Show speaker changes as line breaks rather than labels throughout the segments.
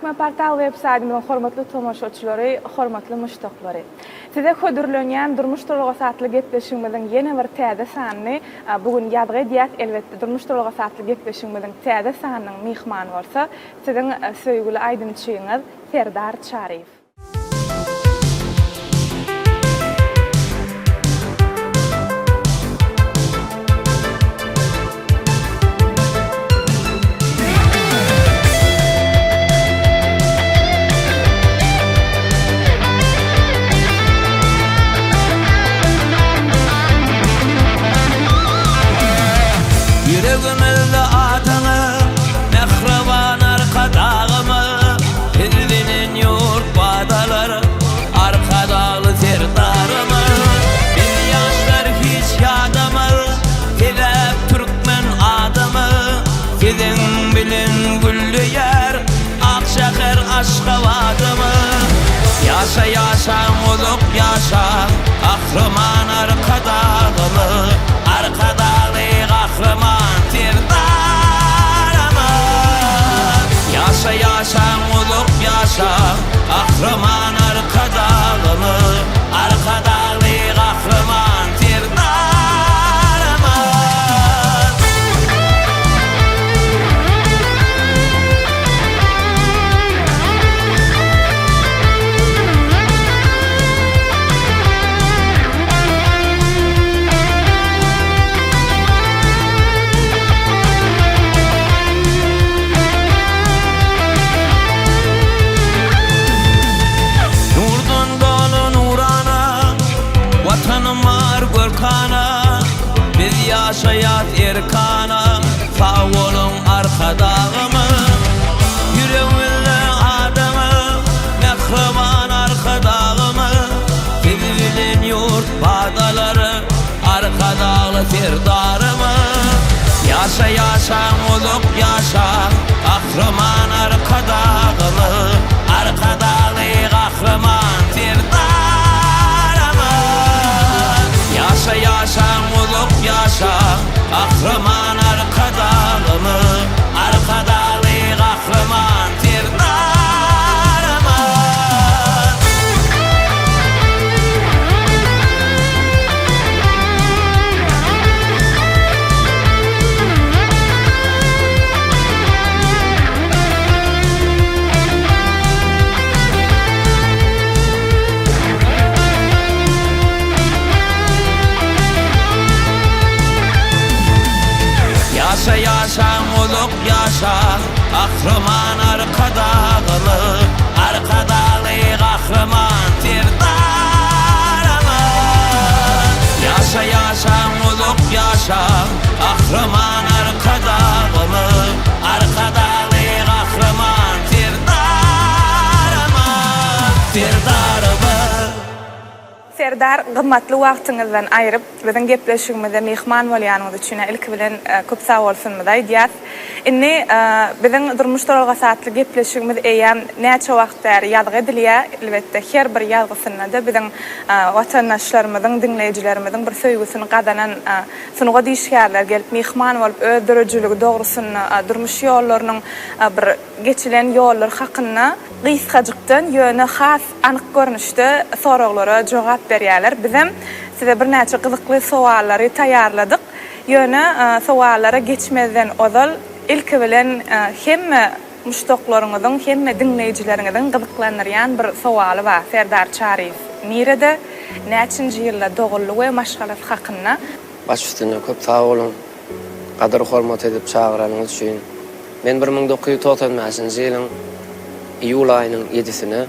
Akma Portal web-saytymyzyň hormatly tomoşaçylary, hormatly muştoklary. Size ködürlenýän durmuş turlugy satly gepleşigimiziň ýene bir täze sanyny bugün ýadgy edýät. Elbetde durmuş turlugy satly gepleşigimiziň täze sanynyň mehmany bolsa, siziň söýgüli aýdymçyňyz Serdar Çaryýew.
Yüreğimizde adını, mehriban arkadağımı, Elvinin yurt badaları, arkadağlı terdarımı. Bin yaşlar hiç yadımı, Telep Türkmen adımı, Gidin bilin güllü yer, Akşehir Aşkavadımı. Yaşa yaşa muluk yaşa, Kahraman arkadağımı, arkadağlı kahraman terdarımı. Yaşa yaşa muluk yaşa, kahraman arkadağımı, arkadağlı kahraman terdarımı. Biz yaşayat erkana, sağ olun arkadağımı. Yüreğimizde adamı, mehriban arkadağımı. Biz bilin yurt badaları, arkadağlı terdarımı. Yaşa yaşa muluk yaşa, kahraman arkadağımı, arkadağlı kahraman terdarımı. Yaşa yaşa muluk yaşa, kahraman arkadağımı, arkadağlı kahraman terdarımı. Yaşa yaşa muluk yaşa, kahraman arkadağımı, arkadağlı kahraman terdarımı. Yaşa yaşa muluk yaşa, kahraman arkadağımı, arkadağlı kahraman terdarımı.
Serdar, gymmatly wagtyňyzdan aýryp, biziň gepleşigimizde mehman bolýanyňyz üçin ilki bilen köp sag bolsunmy diýýär. Inni biziň durmuş turlugy satly gepleşigimiz eýän näçe wagt bäri ýadgy edilýär. Elbetde her bir ýazgysyna da biziň watandaşlarymyzyň, dinleýijilerimiziň bir söýgüsini gadanan sunuga diýişgärler gelip mehman bolup öz dörejiligi dogrusyny durmuş ýollarynyň bir geçilen ýollar hakyna gysgajykdan ýöne has anyk görnüşde soraglara jogap berýärler. Bizem size bir näçe gyzykly sowallary taýýarladyk. Ýöne sowallara geçmezden ozal ilki bilen hemme muştoklaryňyzyň, hemme dinleýijileriňiziň gyzyklanýan bir sowaly bar. Serdar Çaryýew nerede, näçinji ýylda dogullyk we maşgalasy hakyna?
Baş üstüne köp sag bolun. Gadyr hormat edip çağıranyňyz üçin. Men 1990-njy ýylyň iýul aýynyň 7-sine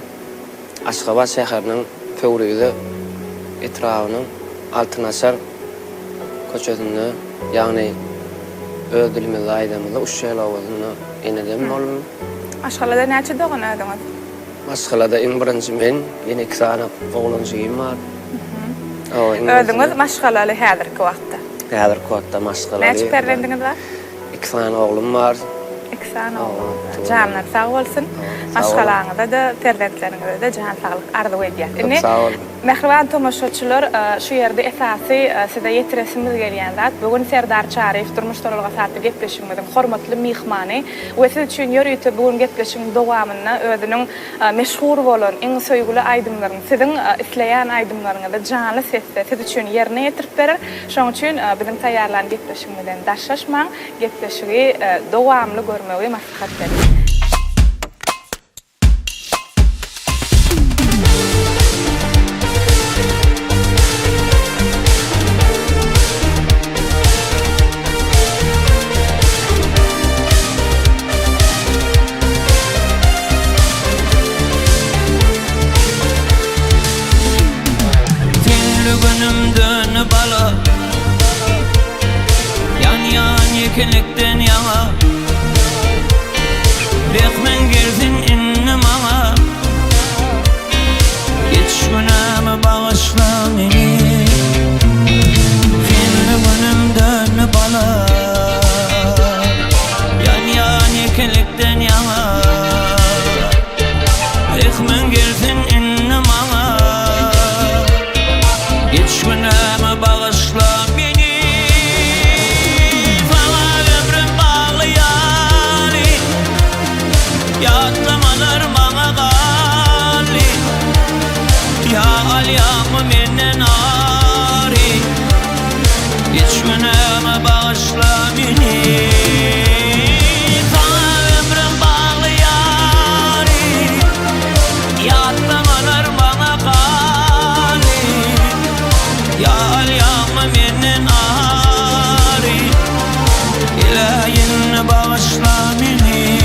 Aşgabat şäheriniň Töwrüýde etrawynyň Altynaşar köçesinde, ýagny öz dilimizde aýdymyzda uşşal awazyna enedem bolum.
Aşgalada näçe doganadyňyz?
Maşgalada iň birinji men, ýene 2 sany oglanjygym bar.
Özüňiz maşgalaly häzirki wagtda?
Häzirki wagtda maşgalaly.
Näçe perlendiňiz bar?
2 sany oglum bar.
2 sany oglum. Janlar sag bolsun. Maşgalaňyzda da perlentleриňizde de jan saglyk arzu edýär. Mehriban tomaşaçylar, şu ýerde esasy size ýetiresimiz gelýän zat bugün Serdar Çarif durmuş toralga satdy gepleşigimiziň hormatly mihmany we siz üçin ýörüýte bugün gepleşigiň dowamyna özüniň meşhur bolan iň söýgüli aýdymlaryny, siziň isleýän aýdymlaryňy da janly sesde siz üçin ýerine ýetirip berer. Şoň üçin biziň taýýarlan gepleşigimizden daşlaşmaň, gepleşigi dowamly görmegi maslahat berer.
Bala yan yekenlikten yana Bekmen girdin innim ama Geç günahımı bağışla beni Finli günümden bala yan yekenlikten yana Bekmen girdin innim ama Geç günahımı bağışla beni Sana ömrüm bağlı yâli Yatlamalar bana gali Ya alyamı menden ari Geç günahımı bağışla beni Sana ömrüm bağlı yâli Yatlamalar bana gali Ya alyamı menden ari İlahin bağışla beni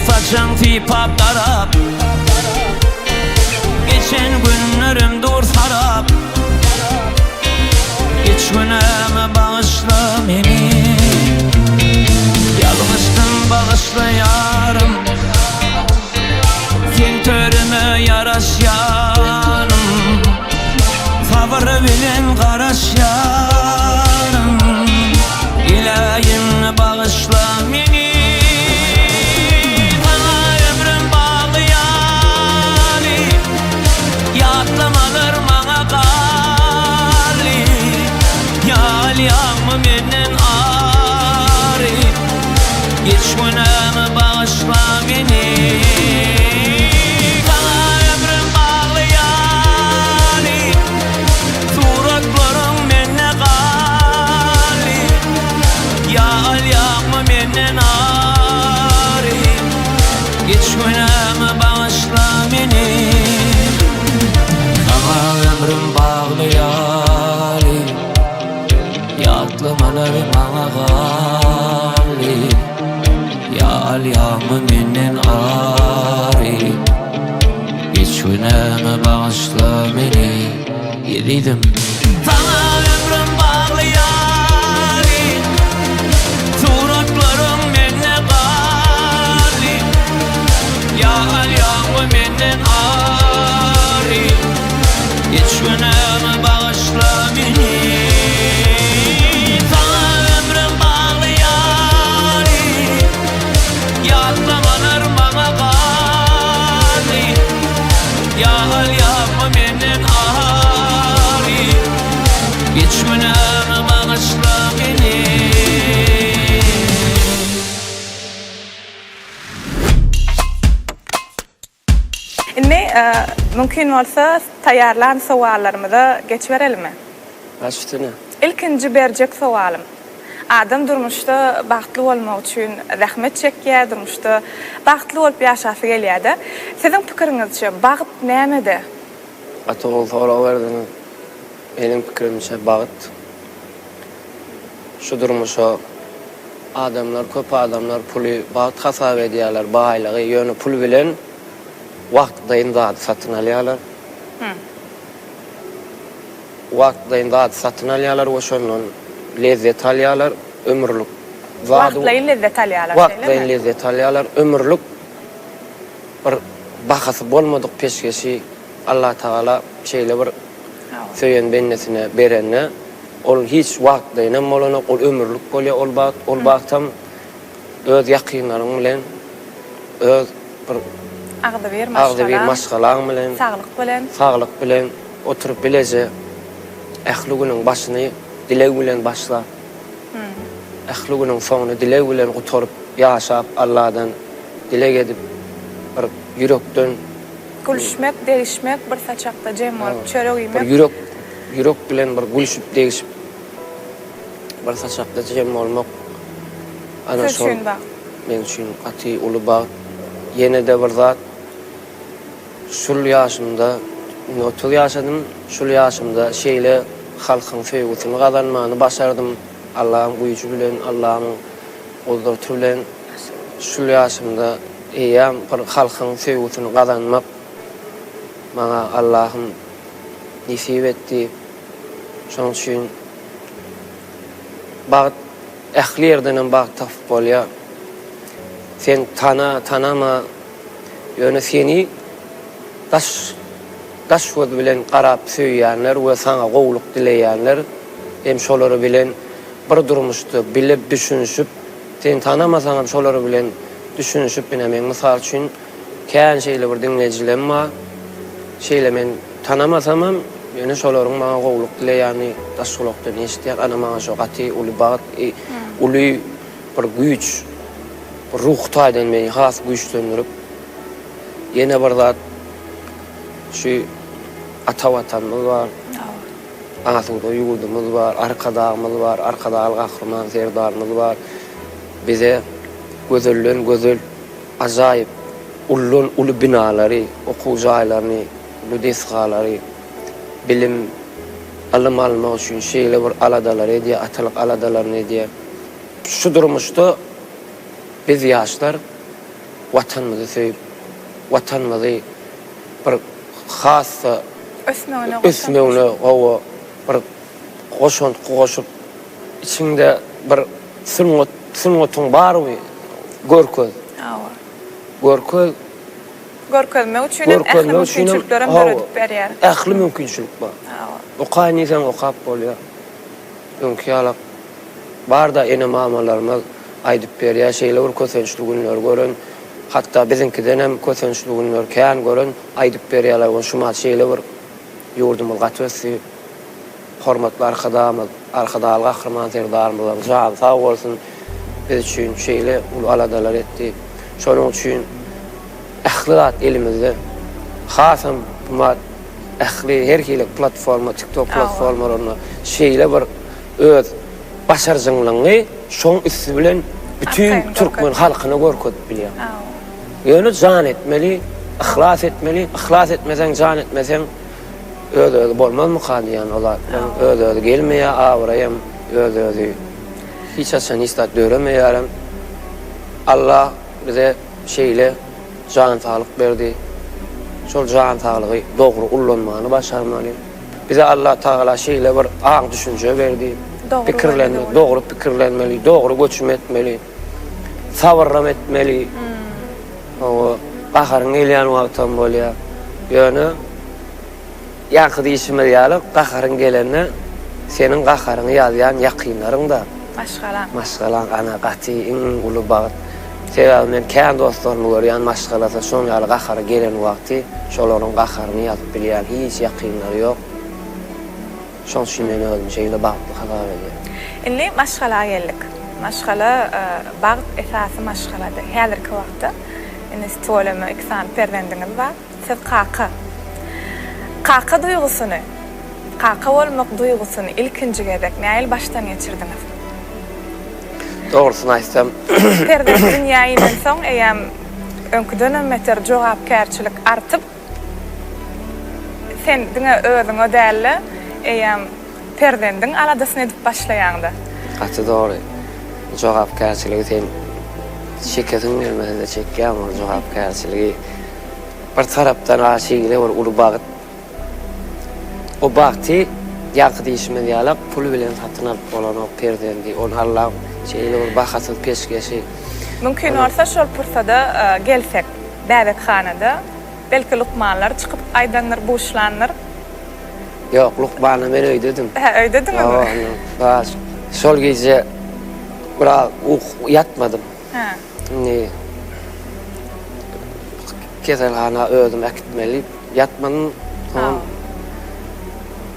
Saçın fipap darap Geçen günlerim dur sarap Geç günahımı bağışla beni Yalmıştım bağışla yarım Sen törüme yaraş yarım Favori bilin karaş yarım İlahin bağışla beni Yatlamalar bana gali Ya alyamı menden ari Geç günahımı bağışla beni Sana ömrüm bağlı yâli Suratlarım menne gali Ya alyamı menden ari Geç günahımı bağışla beni Ömrüm bağlı yâli Yatlamalar bana gali Ya alyamı menden ari Geç günahımı bağışla beni Yeriydim Sana ömrüm bağlı yâli Suratlarım menne gali Ya alyamı menden ari Geç günahımı bağışla beni Sana ömrüm bağlı yâli Yatlamalar bana gali Ya alyamı menden ari Geç günahımı bağışla beni
Mümkün olsa taýýarlan sowallarymyza geçiverelim mi?
Başüstüne.
İlkinji berjek sowalym. Adam durmuşda bagtly bolmak üçin rahmet çekýär, durmuşda bagtly bolup ýaşasy gelýär-de. Siziň pikiriňizçe bagyt näme-de?
Atol soraw berdiň. Benim pikirimçe bagyt şu durmuşa adamlar, köp adamlar puli baat hasap ediyorlar, baaylığı, yönü pul bilen wagtdaýyn zat satyn alýarlar. Wagtdaýyn zat satyn alýarlar, oşondan lezzet alýarlar, ömürlük.
Wagtdaýyn lezzet alýarlar.
Wagtdaýyn lezzet alýarlar, ömürlük bir bahasy bolmadyk peşkeşi Allah Taala şeýle bir söýen bennesine berenne, ol hiç wagtdaýyn bolana, ol ömürlük bolýar, ol bagtam öz ýakynlaryň bilen, öz bir
Agdy bir
maşgalaň bilen, saglyk bilen oturup bileje ählügüniň başyny dilek bilen başla. Ählügüniň soňuny dilek bilen oturup ýaşap Allahdan dilek edip bir yürekden
gülüşmek, derişmek, bir saçakda jem bolup çörek ýemek.
Bir yürek bilen bir gülüşüp degişip bir saçakda jem bolmak ana şol men üçin aty uly bag. Yine de bir zat şul yaşımda, 30 yaşadım, şul yaşımda şeýle halkyň feýgusyny gazanmany başardım. Allah'ın güýçi bilen, Allah'ın gudrety bilen şul yaşımda eýäm bir halkyň feýgusyny gazanmak bana Allah'ım nisip etdi. Şoň üçin bagt ähli ýerden bagt tapyp bolýar. Sen tanama ýöne seni daş göz bilen garap söýýänler we sana gowluk dileýänler hem şolary bilen bir durmuşdy bilip düşünüşüp sen tanamasaňam şolary bilen düşünüşüp binemen mysal üçin kän şeýle bir dinlejilerim bar. Şeýle men tanamasamam ýöne şolaryň maňa gowluk dileýäni daşgulukdan eşitýär. Ana maňa şo gaty uly bagat uly bir güýç ruh taýdan meni has güýçlendirip ýene bir zat şu ata watanymyz bar. Anasynda ýugurdymyz bar, arkadagymyz bar, arkadagy gahrman serdarymyz bar. Bize gözel ajaýyp uly binalary, okuw jaýlaryny, lüdesgalary, bilim almak üçin şeýle bir aladalar edýär, atalyk aladalaryny edýär. Şu durmuşda biz yaşlar vatanımızı sevip vatanımızı bir hassa ösmeğine o bir koşup içinde bir sırmotun var mı
görkezmek üçin ähli mümkinçiliklerden öýretip berýär.
Ähli mümkinçilik bar. O kaýnysan okap bolýar. Öňkýalak bar da ene mamalarymyz aýdyp berýär, şeýle bir kösençli günler görün. Hatta bizinkiden hem kösençli günler kän görün, aýdyp berýärler. Şuňa şeýle bir ýurdumyz gatwysy, hormatly arkadamyz, arkadaly gahrman serdarymyz, jan sag bolsun. Biz üçin şeýle ul aladalar etdi. Şonuň üçin ähli elimizde hasam bu ähli herkile platforma, TikTok platformalaryny şeýle bir öz başarjyňlygy şoň üstü bilen bütün Türkmen halkyna görkezip bilýär. Ýöne jan etmeli, ihlas etmeli. Ihlas etmeseň, jan etmeseň öýde bolmazmy kadiýan olar. Öýde gelmeýär, awraýam, öýde hiç açan istat döremeýärem. Allah bize şeýle jan sağlyk berdi. Şol jan sağlygy dogry ullanmany başarmaly. Bize Allah Taala şeýle bir aň düşünje berdi. Pikirlenmeli, doğru pikirlenmeli, doğru göçüm etmeli, sabırram etmeli. O gaharyň elýän wagtdan bolýar. Ýöne ýaky diýişime ýaly gaharyň gelende seniň gaharyňy ýazýan ýakynlaryň da maşgalan ana gaty iň uly bagat. Sebäbi men kän dostlarymy görýän maşgalasa şoň ýaly gahary gelen wagty şolaryň gaharyny ýazyp bilýär, hiç ýakynlary ýok. Şoň üçin men özüm şeýle bagtly hasap edýär.
Indi maşgala geldik. Maşgala bagt esasy maşgalada. Häzirki wagtda indi stolama iksan perwendiňiz bar. Siz Kaka duýgusyny, kaka bolmak duýgusyny ilkinji gezek näil başdan geçirdiňiz?
Doğrusyny aýtsam,
Perden dünýäden soň eýem öňküden meter jogapkärçilik artyp sen diňe özüňe däli eýem perdendiň aladasyny edip başlaýandy.
hakikaty doğru. Jogapkärçiligi sen şirketin gelmesinde çekýän o jogapkärçiligi bir tarapdan aşygle bir uly bagyt. O bagty ýaky diýişmeli ýalap pul bilen satyn alyp bolan o perdendi, onu Allah şeýle bir bahasyz peşkeşi.
Mümkin olsa şol pursada gelsek bäbekhanada belki lukmanlar çıkıp aydanlar boşlanır.
Yok, Lukman'a ben öýdedim.
Öýdediňizmi?
Bas. Şol gece bura yatmadım.
Ha.
Ne? Keselhana ödüm ekitmeli. Yatmadım. Tamam.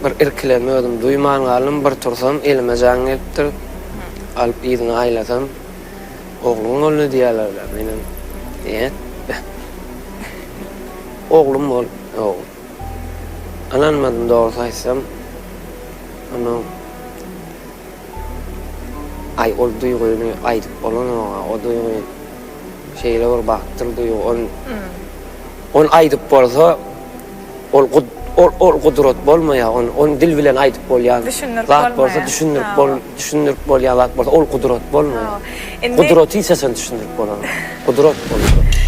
Bir irkilenme ödüm. Duyman galym bir tursam elime jan gelipdir. Alıp ýygyny aýlasam oglum boldy diýerler menem. Evet. Oglum bol. Ananmadım doğrusu aýtsam. Ama ay ol duyguny aýdyp bolan o duyguny şeýle bir baktyr duygu on aýdyp bolsa ol gudrat bolmaýar on dil bilen aýdyp bolýar. Zat bolsa düşündirip bolýar zat bolsa ol gudrat bolmaýar. Gudraty ise sen düşündirip bolan. Gudrat bolýar.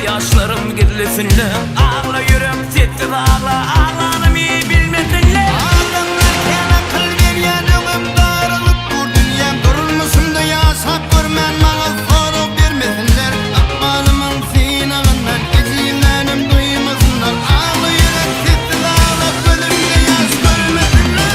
Yaşlarım girlisinle ağla yürek titir ağla ağlanım iyi bilmedinle ağlanırken akıl verýänigim darılıp bu dünyam durulmasında yaşap görmän maňa sorup bermesinler akmalymyň sinagyndan ejimlenim duymasınlar ağla yürek titir ağla gönlümde ýaş görmesinler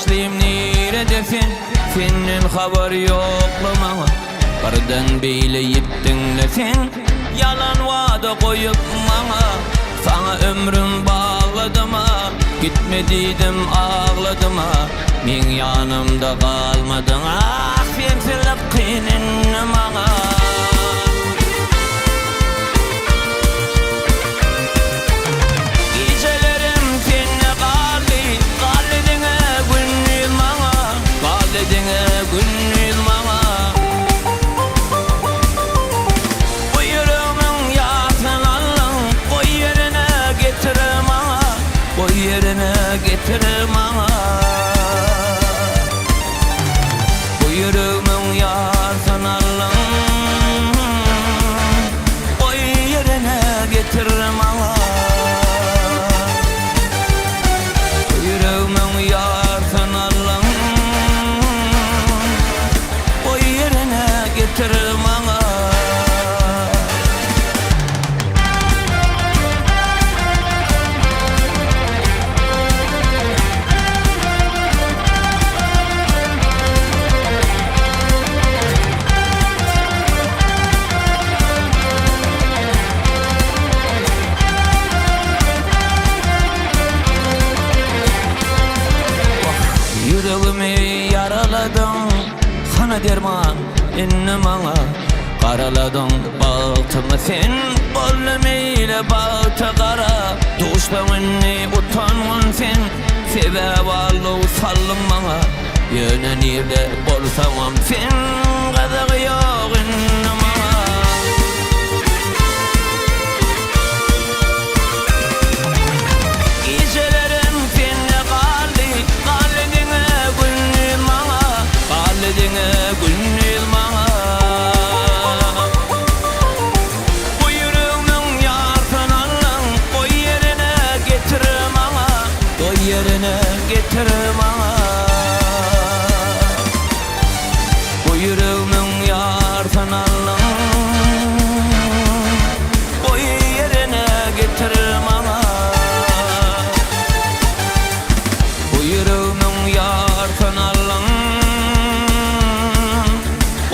başlayım nire defin Senin haber yoklama Bardan beyleyip dinlesin Yalan vada koyup bana Sana ömrüm bağladım ha Gitmediydim ağladım ha Men yanımda kalmadın Ah sensilik kıyının bana Gecelerim seni Kalledine günnüz bana Kalledine günnüz bana Bu yüreğimin yasın Allah'ım O yerine getirim bana O yerine getirim bana Bu yüreğimin yasın Allah'ım O yerine getirim bana Bu yüreğimin yasın Allah'ım O yerine getirim bana Yüreğimi yaraladın Sana derman innim bana Karaladın baltımı sen Kollumeyle balta kara Düşmanını utanman sen Sebep allı sallın bana Yöne nerede bolsamam sen Kadığı yok innim bana Gecelerim seni Kalledine günnüz bana Kalledine günnüz bana Bu yüreğimin yasın Allah'ım O yerine getirim bana O yerine getirim bana Bu yüreğimin yasın Allah'ım O yerine getirim bana Bu yüreğimin yasın Allah'ım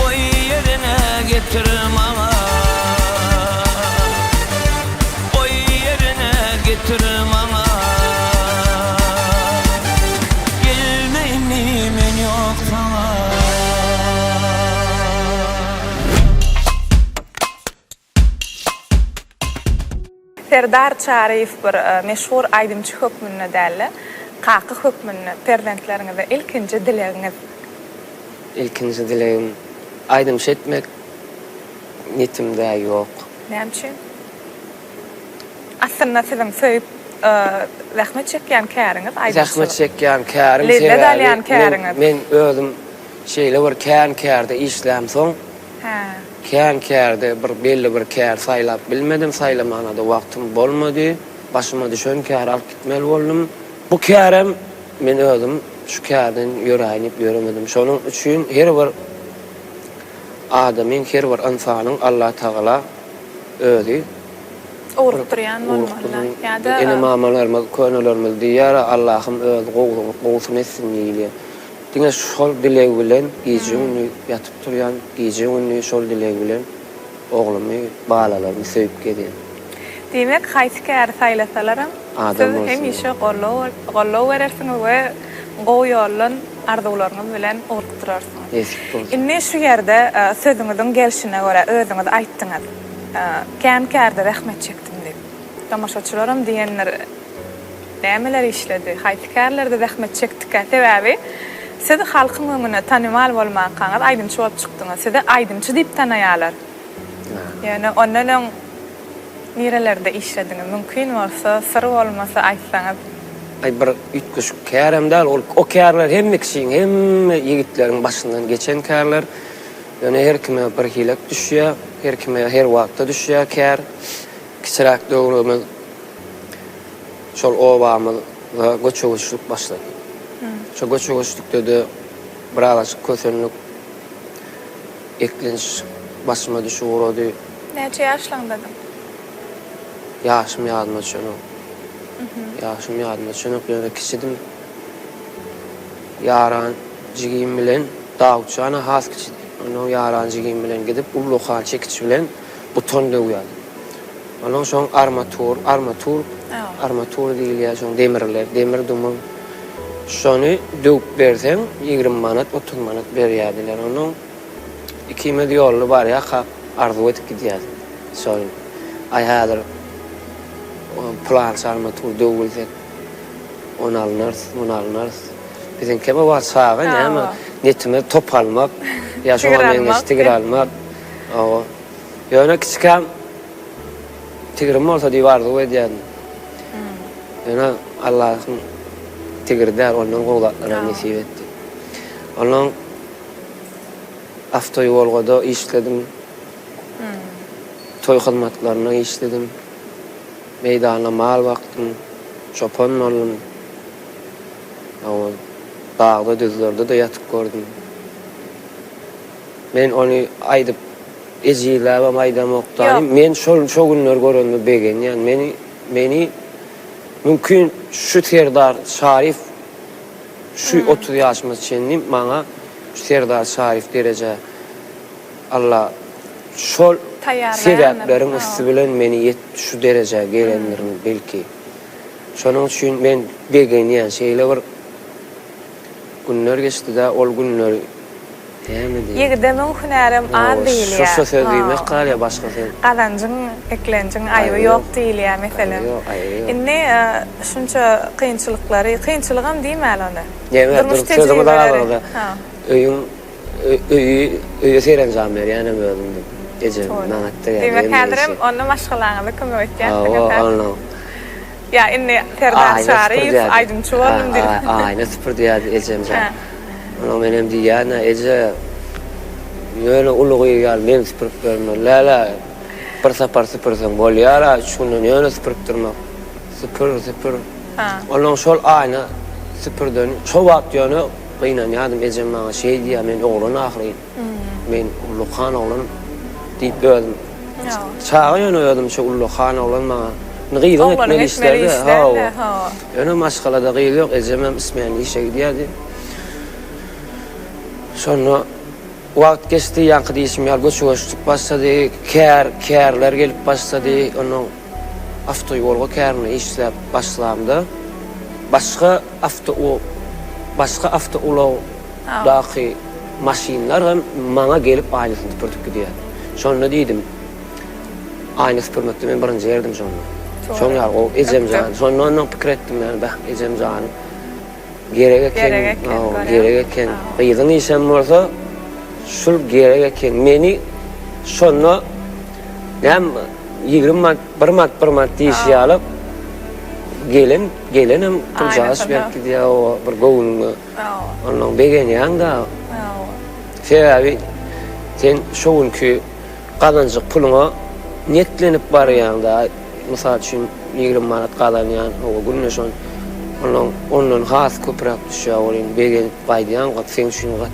O yerine getirim bana O yerine getirim bana Gelmeyin men yok sana
Serdar Çarif bir meşhur aydımçı hükmünü derli. Kakı hükmünü perventlerinize ilkinci dileğiniz.
İlkinci dileğim aydımçı etmek niyetimde yok.
Ne için? Aslında sizin söyüp zahmet çekýän käriniz aydımçı.
Zahmet çekýän kärim
Lezzet alýan käriniz.
Men özüm şeýle bir kärde işläm soň
Ha.
kärde bir belli bir kär saýlap bilmedim, saýlamana da wagtym bolmady. Başyma düşen kär alyp gitmeli boldum. Bu kärem men özüm şu kärden ýöräýnip ýöremedim. Şonuň üçin her bir adamyň, her bir insanyň Allah Taala özü
Uğrup durýan bolmaly. Ýa-da
ene mamalarymyz, könelerimiz diýär Allah'ım öz gowsuny etsin diýýär. Diňe şol dileg bilen gije güni ýatyp durýan, gije güni şol dileg bilen oglumy, balalarymy söýüp gedýär.
demek haýsy kär saýlasalaram
Adam
siz
olsun.
hemişe gollaw berersiňiz we gowy ýollan arzuwlaryňyz bilen uğrup durarsyňyz.
Esip bolsun.
Inne şu ýerde sözüňiziň gelşine görä özüňiz aýtdyňyz. Kärde rahmet çekdim diýip. Tamaşaçylarym diýenler nämeler işledi? Haýsy kärlerde rahmet çekdik sebäbi siz halkyň öňüne tanymal bolmakaňyz aýdymçy bolup çykdyňyz. Sizi aýdymçy diýip tanaýarlar. Yani ondan nerelerde işlediňiz mümkin bolsa, sır bolmasa aýtsaňyz.
Ay bir ütgüş kärem däl, o kärler hemme kişiň, hemme ýigitleriň başyndan geçen kärler. Yani her kime bir hilek düşýär, her kime her wagtda düşýär kär. Kiçirak döwrümüz şol obamyz we göçügüşlük başlady. Şo göçügüşlükde de biraz kösenlik eklenç başyma düşürdi.
Näçe ýaşlandadyň?
Yaşım ýadyma çönüp. Yaşım ýadyma çönüp ýöne kiçidim. yaran jigim bilen dağçana has kiçi. Onu yaran jigim bilen gidip ulluğa çekiç bilen buton döwýär. Onun şoň armatur diýilýär, şoň demirler, demir dumu. Şonu döwüp berseň 20 manat, 30 manat berýärdiler. Onun 2 milyonlu bar ýa arzu etip gidýär. Şoň aýadyr plan armatur döwülsek onu alınır. Bizim keme var sağın ama netime top almak, yaşamanın tigir almak. O yani küçükam tigirim olsa divardı o ediyen. Yani Allah'ın tigirler onun qoğlatlarına nesip etti. Onun avto yolgada işledim. Toy hizmetlerine işledim. Meydana mal baktım. Çopan oldum. Dağda düzlerde de yatıp gördüm. Men onu aydıp eziyle ve aydam oktayım. Men şol günler görünme begen. Yani meni mümkün şu Serdar Şarif şu 30 yaşımız çendim bana şu Serdar Şarif derece Allah şol sebeplerin üstü bilen meni şu derece gelenlerin belki. Şonun üçün men begen yani şeyle var. Günler geçti de ol günler
Ýigdemin hünärim az diýilýär.
Şu söz diýmek galýa başga söz.
Galanjyň, eklenjiň aýby ýok diýilýär meselem. Indi şunça kynçylygam diýmäli onu.
Durmuş sözüme dagalyda. Öýü seren zamer ýani bölündüm. Gece nagatta ýa.
Demek häzirim onu maşgalaňyza kömek etýär. Ya inni Serdar Şarif aydın çuvalım dedi.
Aynen sıfır diýär Ecemcan. Onu menem diýär Ece ýöne ulugy gal men sıfır görmem. La bir sapar sıfırsan bolýar, şunu ýöne sıfır durmak. Sıfır. Onun şol ayna sıfırdan şo wagt ýöne gynanýardym Ecem maňa şey diýär men oglany ahlyň. Men Ulluhan oglan diýip öldüm. Çağa ýöne öldüm şu Ulluhan oglan maňa Nıgıyla etmeli işlerdi. Öyle maşgalada gıyıl yok. Ecemem ismeyen işe gidiyordu. Sonra vakt geçti. Yankı değişim yer göçük başladı. Kârler gelip başladı. Onun avto yolga kârını işler başlamdı. Başka avto ulavdaki maşinler bana gelip aynısını süpürdük gidiyor. Sonra dedim aynı süpürmekte ben birinci yerdim sonra. Sonra o Ecemcan, sonra ondan pikir ettim yani bak Ecemcan gerek eken gıyılın işem varsa şul gerek eken meni sonra hem 20 mat, 1 mat deyişi alıp gelenim kılcağız belki diye o bir goğununu onun begen yanında sebebi sen şu günkü kazancık puluna niyetlenip var yanında misal üçün 20 manat qalan yani o günne şon onun has köprak düşüyor olin begen baydiyan qat sen üçün qat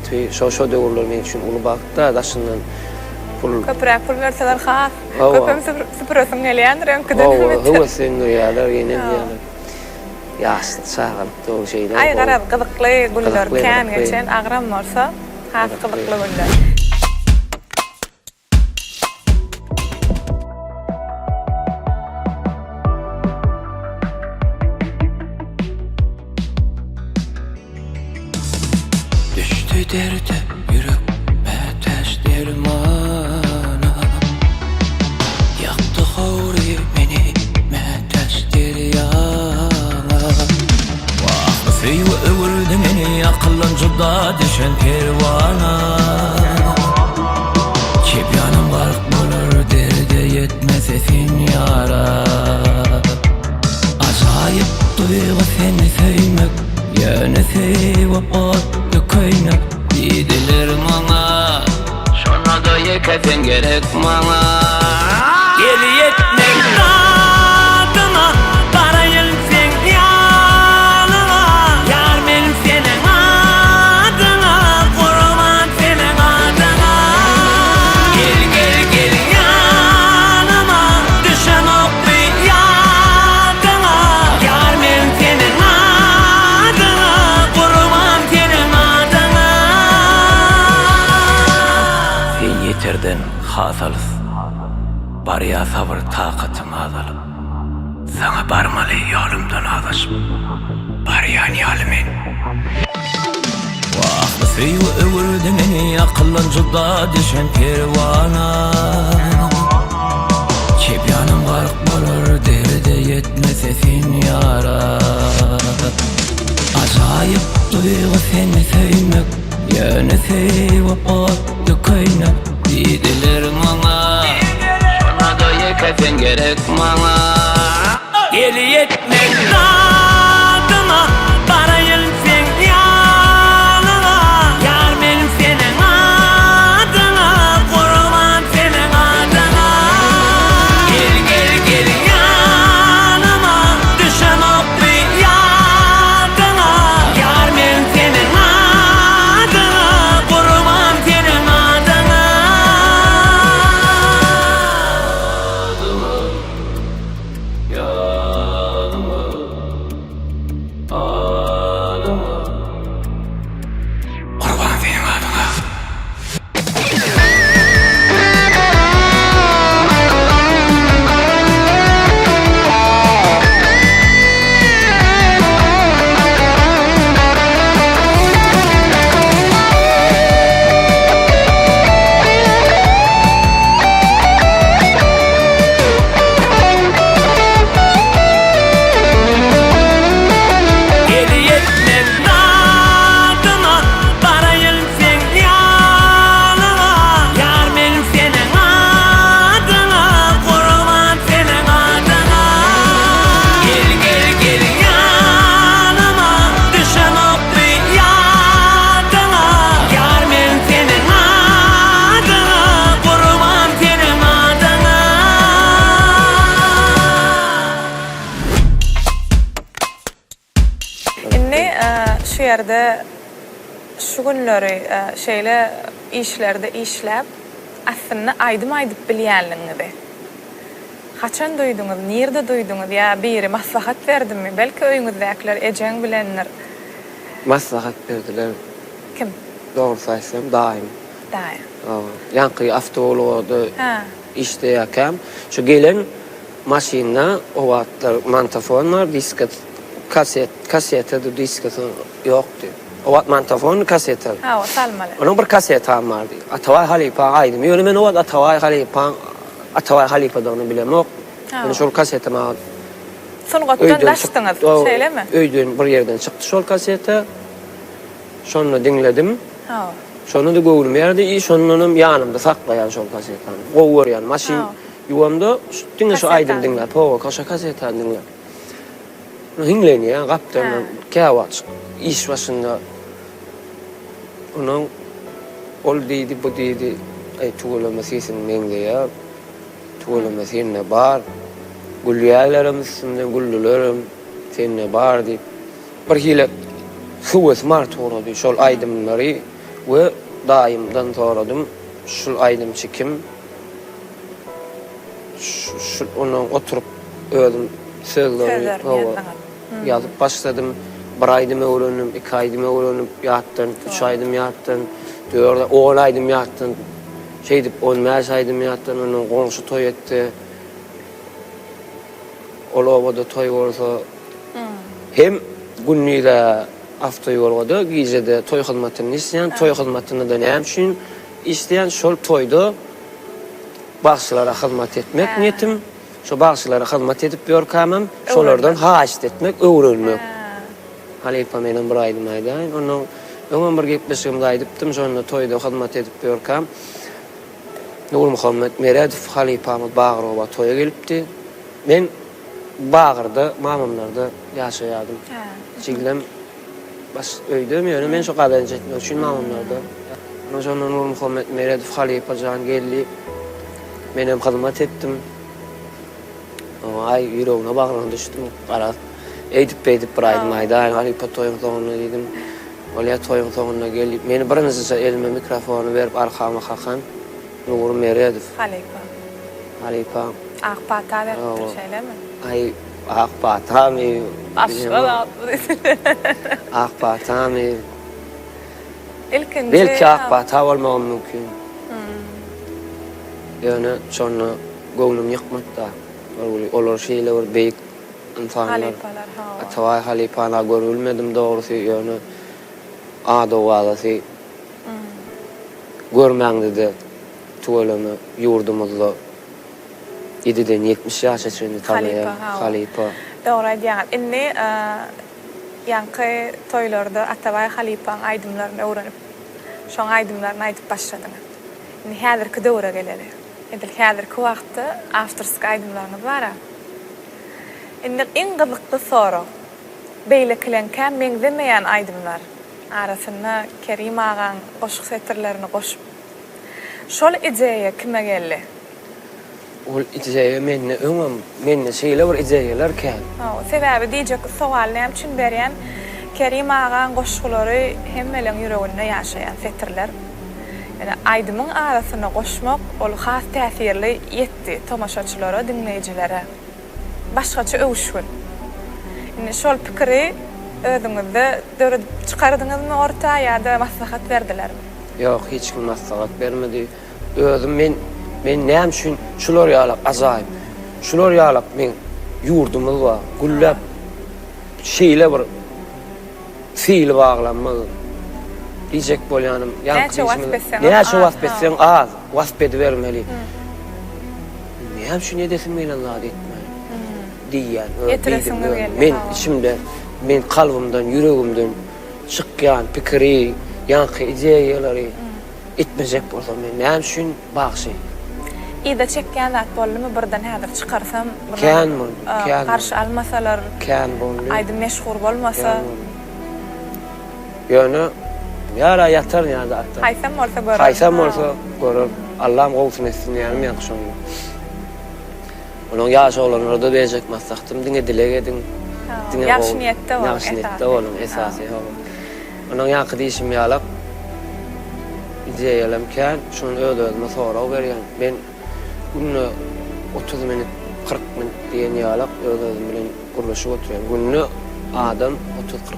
şo döwürler men üçün ulu bagtda daşyndan pul
köprak verseler has köpem süpürösün gelýändir öňküden
o sen ýalar ýene ýalar ýaşy çağalyp o şeýler
ay garap gyzykly günler kän geçen agram bolsa has gyzykly günler.
Derde yürekme teş dermana yaktı havri beni meteş deryana vakfı ve öldü beni akıllanca düşen kervana kebyanım var bulur derde yetmez esin yara acayip duygu seni sevmek yani sevip kaynak didiler mana şona da yeketen gerek mana geri yetmek adına parayın sen yanına yar benim senin adına kurban senin adına gel yanıma düşen ok bir yadına yar benim senin adına kurban senin hasalız. Barya sabır taqatım azalıp. Sana barmalı yolumdan adaşıp. Barya niyalimin. Vaqtı suyu öwürdi meni akıllancıda düşen pervana. Kepyanım garq bolur derede yetme sesin yara. Acayip duygu seni sevmek, yönü sevip ottu kaynak. Didiler mana, şuna da yekasen gerek mana. Eli yetmek nadıma, barayın sen yanına. Yar benim senin adına, kurban senin adına. Gel yanıma, düşen o bir yadına. Yar benim senin adına, kurban senin adına. Kurban senin adına. Eli yetmez dadıma, barayın sen yanına. Yar benim senin adına, kurban senin adına. Gel yanıma, düşen o bir yadına. Yar benim senin adına, kurban senin adına.
Inni şu yerde şu günleri şeyle işlerde işlep aslında aydyp bilýänliňizi. Haçan duýduňyz, nerede duýduňyz ya biri maslahat berdimi? Belki öýüňizdekiler ejeň bilenler.
Maslahat berdiler.
Kim?
Dogry saýsam daim.
Daýy.
Ýanky awtobulda
Ha.
işleýärkem, şu gelen maşina o wagtlar mantofon var, disket, kasete de disketi ýokdy. O wagt mantofon kasete.
Ha, o salmaly.
Onun bir kasetam vardy. Ataway Halipa aýdym. Ýöne men o wagt Ataway Halipa da onu bilemok.
Ha.
Men şol kasetimi aldım.
Sungatdan daşdyňyz, şeýlemi?
Öýden bir yerden çykdy şol kasete. Şonu dinledim.
Ha.
Şonu da göwüm ýerde, şonunum ýanymda saklaýan şol kasetany. Gower ýan maşin
Ha.
ýuwamda diňe şu aýdym
Kasetan.
dinlep, o kaşa kasetan dinlep. Hingleni ýa gapdan
Ha.
käwat iş başynda. Onun ol diýdi, bu diýdi, tuğulamasyn meňde ýa. Tuğulamasyn bar. Gulýärlerim üstünde gullülerim senne bar diýip. Bir hile suwes mar torady şol aýdymlary we daimdan toradym. Şol aýdymçy kim? Şu onun oturup özüm sözleri ýazyp başladym. Bir aýdym öwrenip, 2 aýdym öwrenip ýatdym, 3 aýdym ýatdym, 4 10 aýdym ýatdym. Şeýdip 15 aýdym ýatdym, onun goňşy toý etdi. Olawada toý bolsa hem günniýde hafta ýolgada gijede toý hyzmatyny isleýän, toý hyzmatyny da näme üçin isleýän şol toýda bagşylara hyzmat etmek niýetim. Şo bagşylara hyzmat edip ýörkämem, şolardan haýyş etmek, öwrenmek. Halipa menen bir aýdym aýdaýyn. Onu öňe bir gepleşigimde aýdypdym, şonda toýda hyzmat edip ýörkäm. Nur Muhammed Meredov Halipamy Bagyrova toýa gelipdi. Men Bagyrda, mamamlarda ýaşaýardym. Çiglem bas öýdüm ýöne men şu gadan jetmek üçin mamamlarda. Şonda Nur Muhammed Meredov Halipa jan geldi. Men hem hyzmat etdim. Ay ýüregine baglandy düşdüm. Gara eýdip bir aýdym aýdaýyn, Halipa toýuň soňuna diýdim. Olýa toýuň soňuna gelip, meni birinji elime mikrofony berip arkama hakan. Nur Meredov Halipa
Akpata verdi şeýlemi?
Ay akpatamy.
Aşgalat.
Akpatamy.
İlkinci.
Belki akpata bolmagam mümkin. Yani şonu göwnüm ýykmakda. Olar şeýle bir beýik insanlar.
Halipalar, ha.
Ataway halipalar görülmedim dogrusu ýöne ada wazasy görmäňdi de tuwalamy ýurdumyzda 7-den 70 ýaşaçyny tanýan halipa.
Dogry diýär. Inni ýanky toýlarda Ataway halipaň aýdymlaryny öwrenip, şoň aýdymlaryny aýdyp başladyň. Inni häzirki döwre geleli. Edil häzirki wagtda afterski aýdymlaryny bara. Inni iň gyzykly soru. Beýle kilenkä meň demeýän aýdymlar arasynda Kerim agaň goşuk setirlerini goşup. Şol ideýa kime geldi?
Ol ideýa menne öňüm, menne şeýle bir ideýalar kän.
Sebäbi diýjek sowal näme üçin berýän? Kerim agaň goşuklary hemmeleň ýüreginde ýaşaýan setirler. Yani aýdymyň arasyna goşmak ol has täsirli ýetdi tomaşaçylara, dinleýijilere. Başgaça öwüşgün. Indi şol pikiri özüňizde döredip çykardyňyzmy orta ýa-da maslahat berdilermi?
Ýok, hiç kim maslahat bermedi. Özüm men näme üçin şular ýalyp azaýym. Şular ýalyp men ýurdumyz bar, gullap şeýle bir fiil baglanmak. Diýjek bolýanym,
näçe
wasp etseň az, wasp edibermeli. Näme üçin edesim bilen zat etmeli? Diýen. Men içimde, men kalbymdan, ýüregimden çykýan pikiri, ýanky ideýalary etmejek bolsam men näme üçin bagşy?
Ida çekýän zat boldymy birden häzir çykarsam,
kän
garşy almasalar,
kän boldy.
aýdym meşhur bolmasa,
ýöne ýara ýatar ýa-da atlar.
haýsam bolsa görür.
Haýsam bolsa görür. Allah'ım gowsun etsin ýanym ýakşy. Onun ýaş olanlara da berjek maslahatym diňe dile edin.
Ýaşy niýetde bol.
Ýaşy niýetde bolun esasy. Onun ýaky diýişim ýalap ideýalarym kän, şunu özüme sorag berýän. Men günne 30 minut, 40 minut diýen ýalap özüm bilen gurlaşyp oturýan. Günne adam 30-40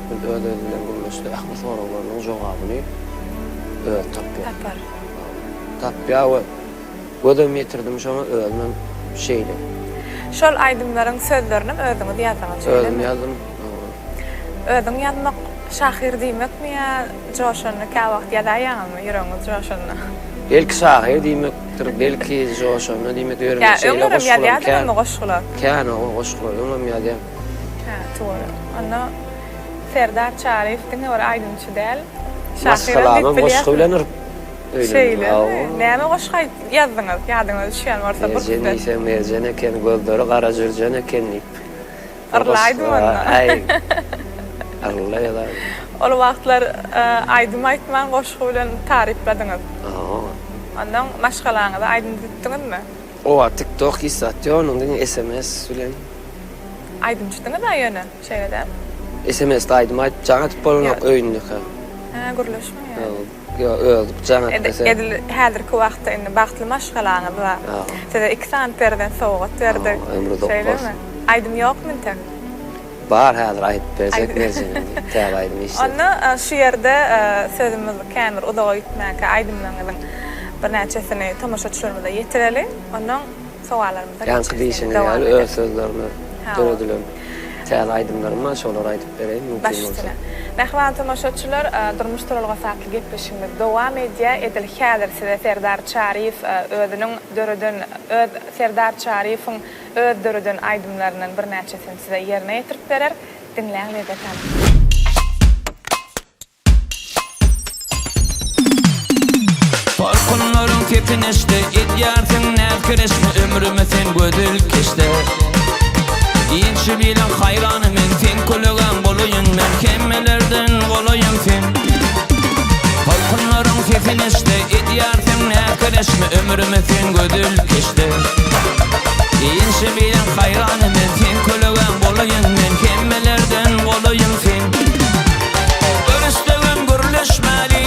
minut özüm bilen gurlaşyp ahmy soraglaryň jogabyny tapýar. Tapýar we gözüm ýetirdim şoňa özüm şeýle.
Şol aýdymlaryň sözlerini özüňiz ýazaňyz.
Özüm ýazdym.
Özüň ýazmak şahir diýmekmi ýa joşanyny ka wagt ýazaýanmy ýüregiňiz joşanyny?
Belki şahir diýmekdir, belki joşanyny diýmek ýöreňiz şeýle
goşgular.
Kän o goşgular, öňem ýazyň.
Ha, toýra. Onda Serdar Çarif diňe bir aýdymçy däl. Şahir
diýip bilýär.
Şeýle. Näme goşga ýazdyňyz? Ýadyňyz düşýän bolsa bir
güzel. Ýene merjene ken gözleri gara jürjene ken ip.
Arlaýdym onu.
Ay. Arlaýlar.
Ol wagtlar aýdym aýtman goşgu bilen tariflediňiz. Ondan maşgalaňyzy aýdym ditdiňizmi?
O TikTok ýa-da onuň SMS bilen.
Aýdymçydyňyz ýöne şeýle.
SMS-de aýdym aýtyp jaňatyp bolanyk öýünde.
Ha, gurlaşma ýa.
Edil
häzirki wagtda indi bagtly maşgalaňyz bar. Size 2 saat berden sowgat berdi. Şeýlemi? Aýdym ýokmy tek?
Bar häzir aýdyp berjek merjene. Täze aýdym işte.
Onda şu ýerde sözümizi kämir udaga gitmäke aýdymlaryň bir näçesini tomaşaçylarymyza ýetireli. Ondan sowalarymyza
ýanky diýişini ýaly öz sözlerimi döredilem. Täze aýdymlarymy şolar aýdyp bereýin mümkin bolsa.
Nähwan tomaşaçylar, durmuş turalga sakly gepleşigimiz dowam edýär. Edil häzir size Serdar Çarif özüniň döreden Serdar Çarifiň öz döreden aýdymlarynyň bir näçesini size ýerine ýetirip berer. Dinläň edetem.
Falkonlaryň tepinişde edýärsiň näkireşme ömrüme sen gödül keşde. Ýençi bilen haýrany men sen kölegen bolaýyn men kemmelerden golaýyn sen. Falkonlaryň tepinişde edýärsiň näkireşme ömrüme sen gödül keşde. Ýençi bilen haýrany men sen kölegen bolaýyn men kemmelerden golaýyn sen. Görüşdegem gürleşmeli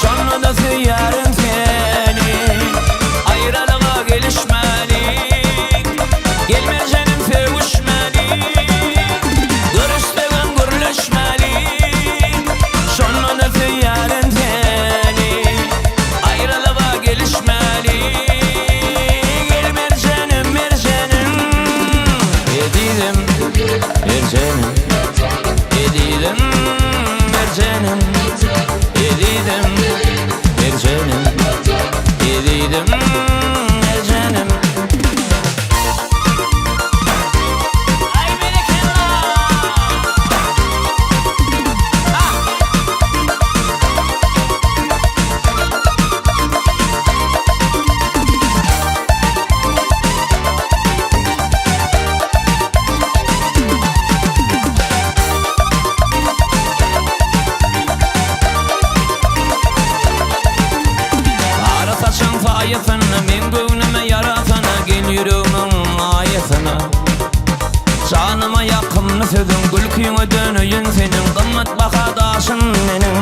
şonda da süýärin seni. Aýralyga gelişmeli gelmejenim sevişmeli. Görüşdegem gürleşmeli şonda da süýärin seni. Aýralyga gelişmeli merjenim Edidim merjenim Edidim merjenim Ay berekallah ayetine min göwnüme yaratana gel yüreğimin ayetine canıma yakınlı sözün gülküyüne dönüyün senin kımmet bakadaşın menin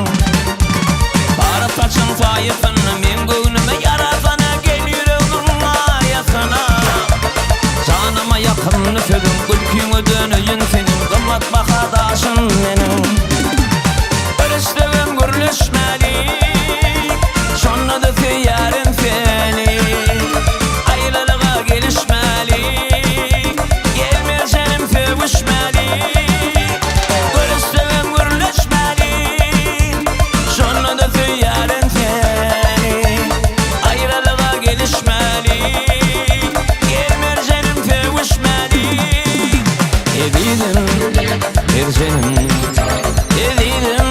para saçın fayetine min göwnüme yaratana gel yüreğimin ayetine canıma yakınlı sözün gülküyüne dönüyün senin kımmet bakadaşın menin barıştığım gürleşmeli şonna da yarın seni ayrılığa gelişmeli gelmeyeceğim sevişmeli görüştüğüm gürleşmeli şonna da yarın seni ayrılığa gelişmeli gelmeyeceğim sevişmeli Edidim merjenim Edidim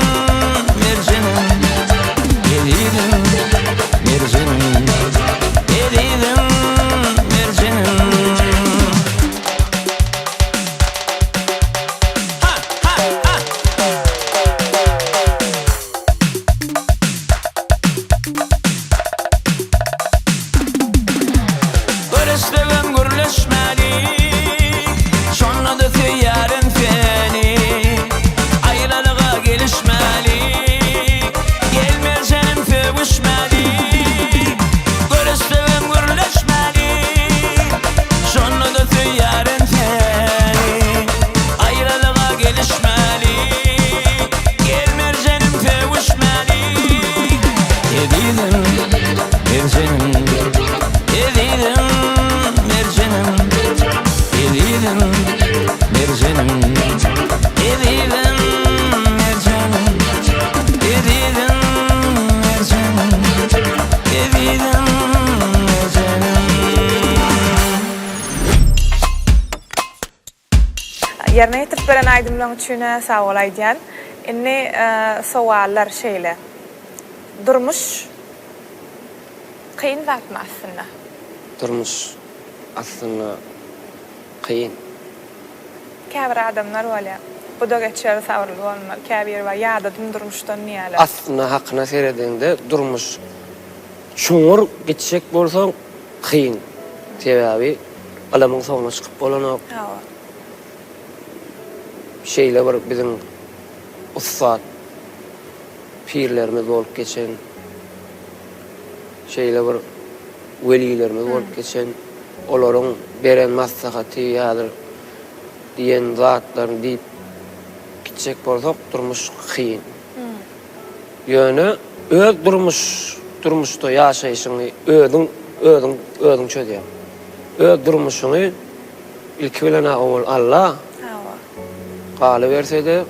merjenim Edidim merjenim Edidim merjenim Ha ha ha Görüştüğüm gürleşmeli şonna da yarın seni ayrılığa gelişmeli gelmeyeceğim sevişmeli görüştüğüm gürleşmeli şonna da yarın seni ayrılığa gelişmeli gelmeyeceğim sevişmeli Edidim merjenim Edidim merjenim Edidim merjenim Edidim merjenim Edidim merjenim Edidim merjenim
Yerine yetirip beren aydımlaryň üçine sağ ol aýdýan. Inni sowallar şeýle. Durmuş kıyın zatmy aslında.
Durmuş aslında kıyın.
Käbir adamlar bolýar. Bu da geçer savrul bolmar. Käbir we ýa-da durmuşdan niýeler.
Aslında hakyna seredende durmuş şuňur geçecek bolsaň kıyın. Sebebi alamyň soňuna çykyp bolanyk
Hawa.
şeyle var bizim ustad pirlerimiz bolup geçen şeyle var velilerimiz bolup geçen olaryň beren maslahaty ýadyr diýen zatlaryny diýip gitjek bolsak durmuş kıyın. Ýöne öz durmuşda ýaşaýyşyňy özüň çözýär. Öz durmuşyňy ilki bilen awal Allah
Hawa.
galy bersede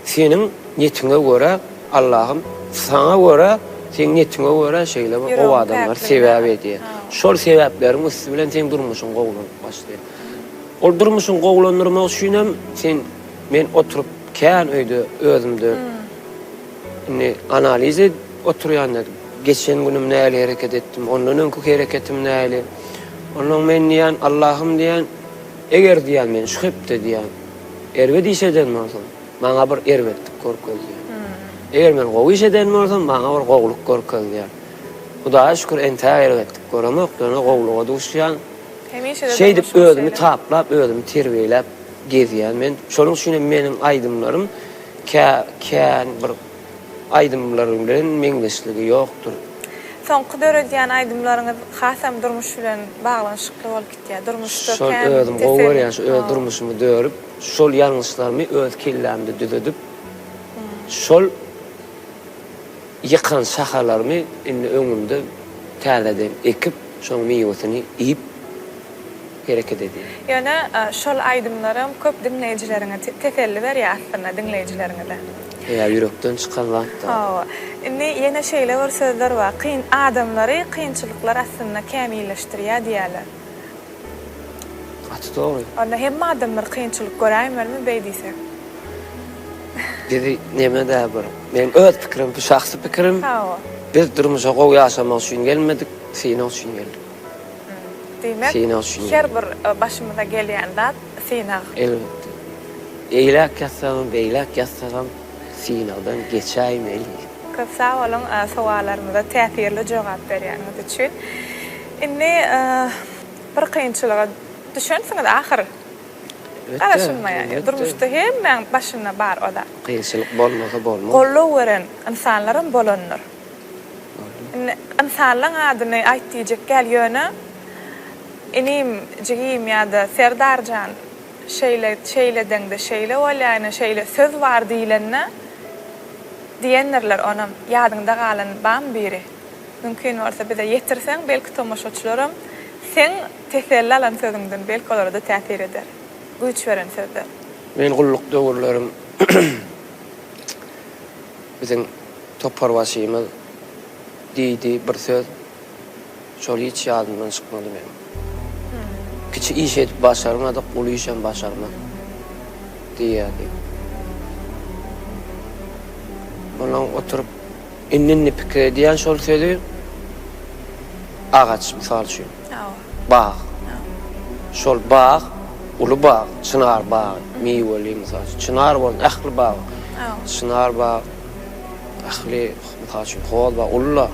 senin niyetine göre Allah'ım sana göre senin niyetine göre şeyler o adamlar sebep ediyor. Şol sebeplerin üstü bilen sen durmuşsun goğulan başlıyor. O durmuşsun goğulandırmak üçün sen men oturup kän öýde özümde analiz edip oturýan geçen günüm näle hareket ettim, ondan öňkü hareketim näle. Onun men diýen Allah'ım diýen eger diýen men şüpde diýen erwe diýseden bolsam maňa bir erwetlik görkezýär. Eger men gowy işeden bolsam maňa bir gowluk görkezýär. Hudaýa şükür ente erwetlik göremek, ýöne gowluga düşýän. Şey dip özümü taplap, özümü terbiýelep gezýän. Men şonuň üçin meniň aýdymlarym kän bir aýdymlarym bilen meňdeşligi ýokdur.
Soňky döredýän aýdymlaryňyz hasam durmuş bilen baglanşykly bolup gitýär. Durmuşda
şol özüm gowy şu öz durmuşymy dörüp, şol ýalňyşlarymy öz kellämde düzedip, şol ýykan şahalarmy indi öňümde täzeden ekip, şoň meýwesini iýip hareket edýär.
Ýöne şol aýdymlarym köp dinleýijilerine teselli berýär aslında dinleýijilerine de.
Ya yürekden çıkan wagtda.
Ha. Indi ýene şeýle bir sözler bar. Kyn adamlary kynçylyklar aslında kämilleşdirýär diýerler.
Atı doğru.
Onda hem adamlar kynçylyk göräýmermi beýdise?
Dedi neme de bir. Men öz pikirim, bu şahsy pikirim.
Ha.
Biz durmuşa gowy ýaşamak üçin gelmedik, seni üçin geldik.
Demek
Seni üçin.
her bir başymyza gelýän zat seni.
Elbette. Eýlek ýatsam, beýlek ýatsam, sinagdan geçäýmeli.
Köp sağ olun sowalarymyza täsirli jogap berýäňiz üçin. Indi bir kynçylyga düşünseňiz ahir. Ana şunma ýani durmuşda hemmeň başyna bar o da.
Kynçylyk bolmasa bolmaz.
Gollaw weren insanlarym bolanlar. İnsanlaryň adyny aýtdyjak gelýöne inim jigim ýa-da Serdarjan şeýle deňde şeýle bolýany şeýle söz bar diýilenne diýenlerler onam ýadyňda galan bam biri. Mümkin bolsa bize ýetirseň belki tomoşaçylarym sen teselli alan sözüňden belki olara da täsir eder. Güç veren sözler.
Men gulluk döwürlerim bizim topar wasymy diýdi bir söz. Şol hiç ýadymdan çykmady menim. Kiçi iş edip başarmadyk, uly işem başarmadyk diýýärdi. Bolan oturup innini pikir edýän şol sözi agaç misal üçin. Bağ. Şol bağ, ulu bağ, çınar bağ, miweli misal. Çınar bol, ähli bağ. Çınar bağ, ähli misal üçin hol bağ, ulla.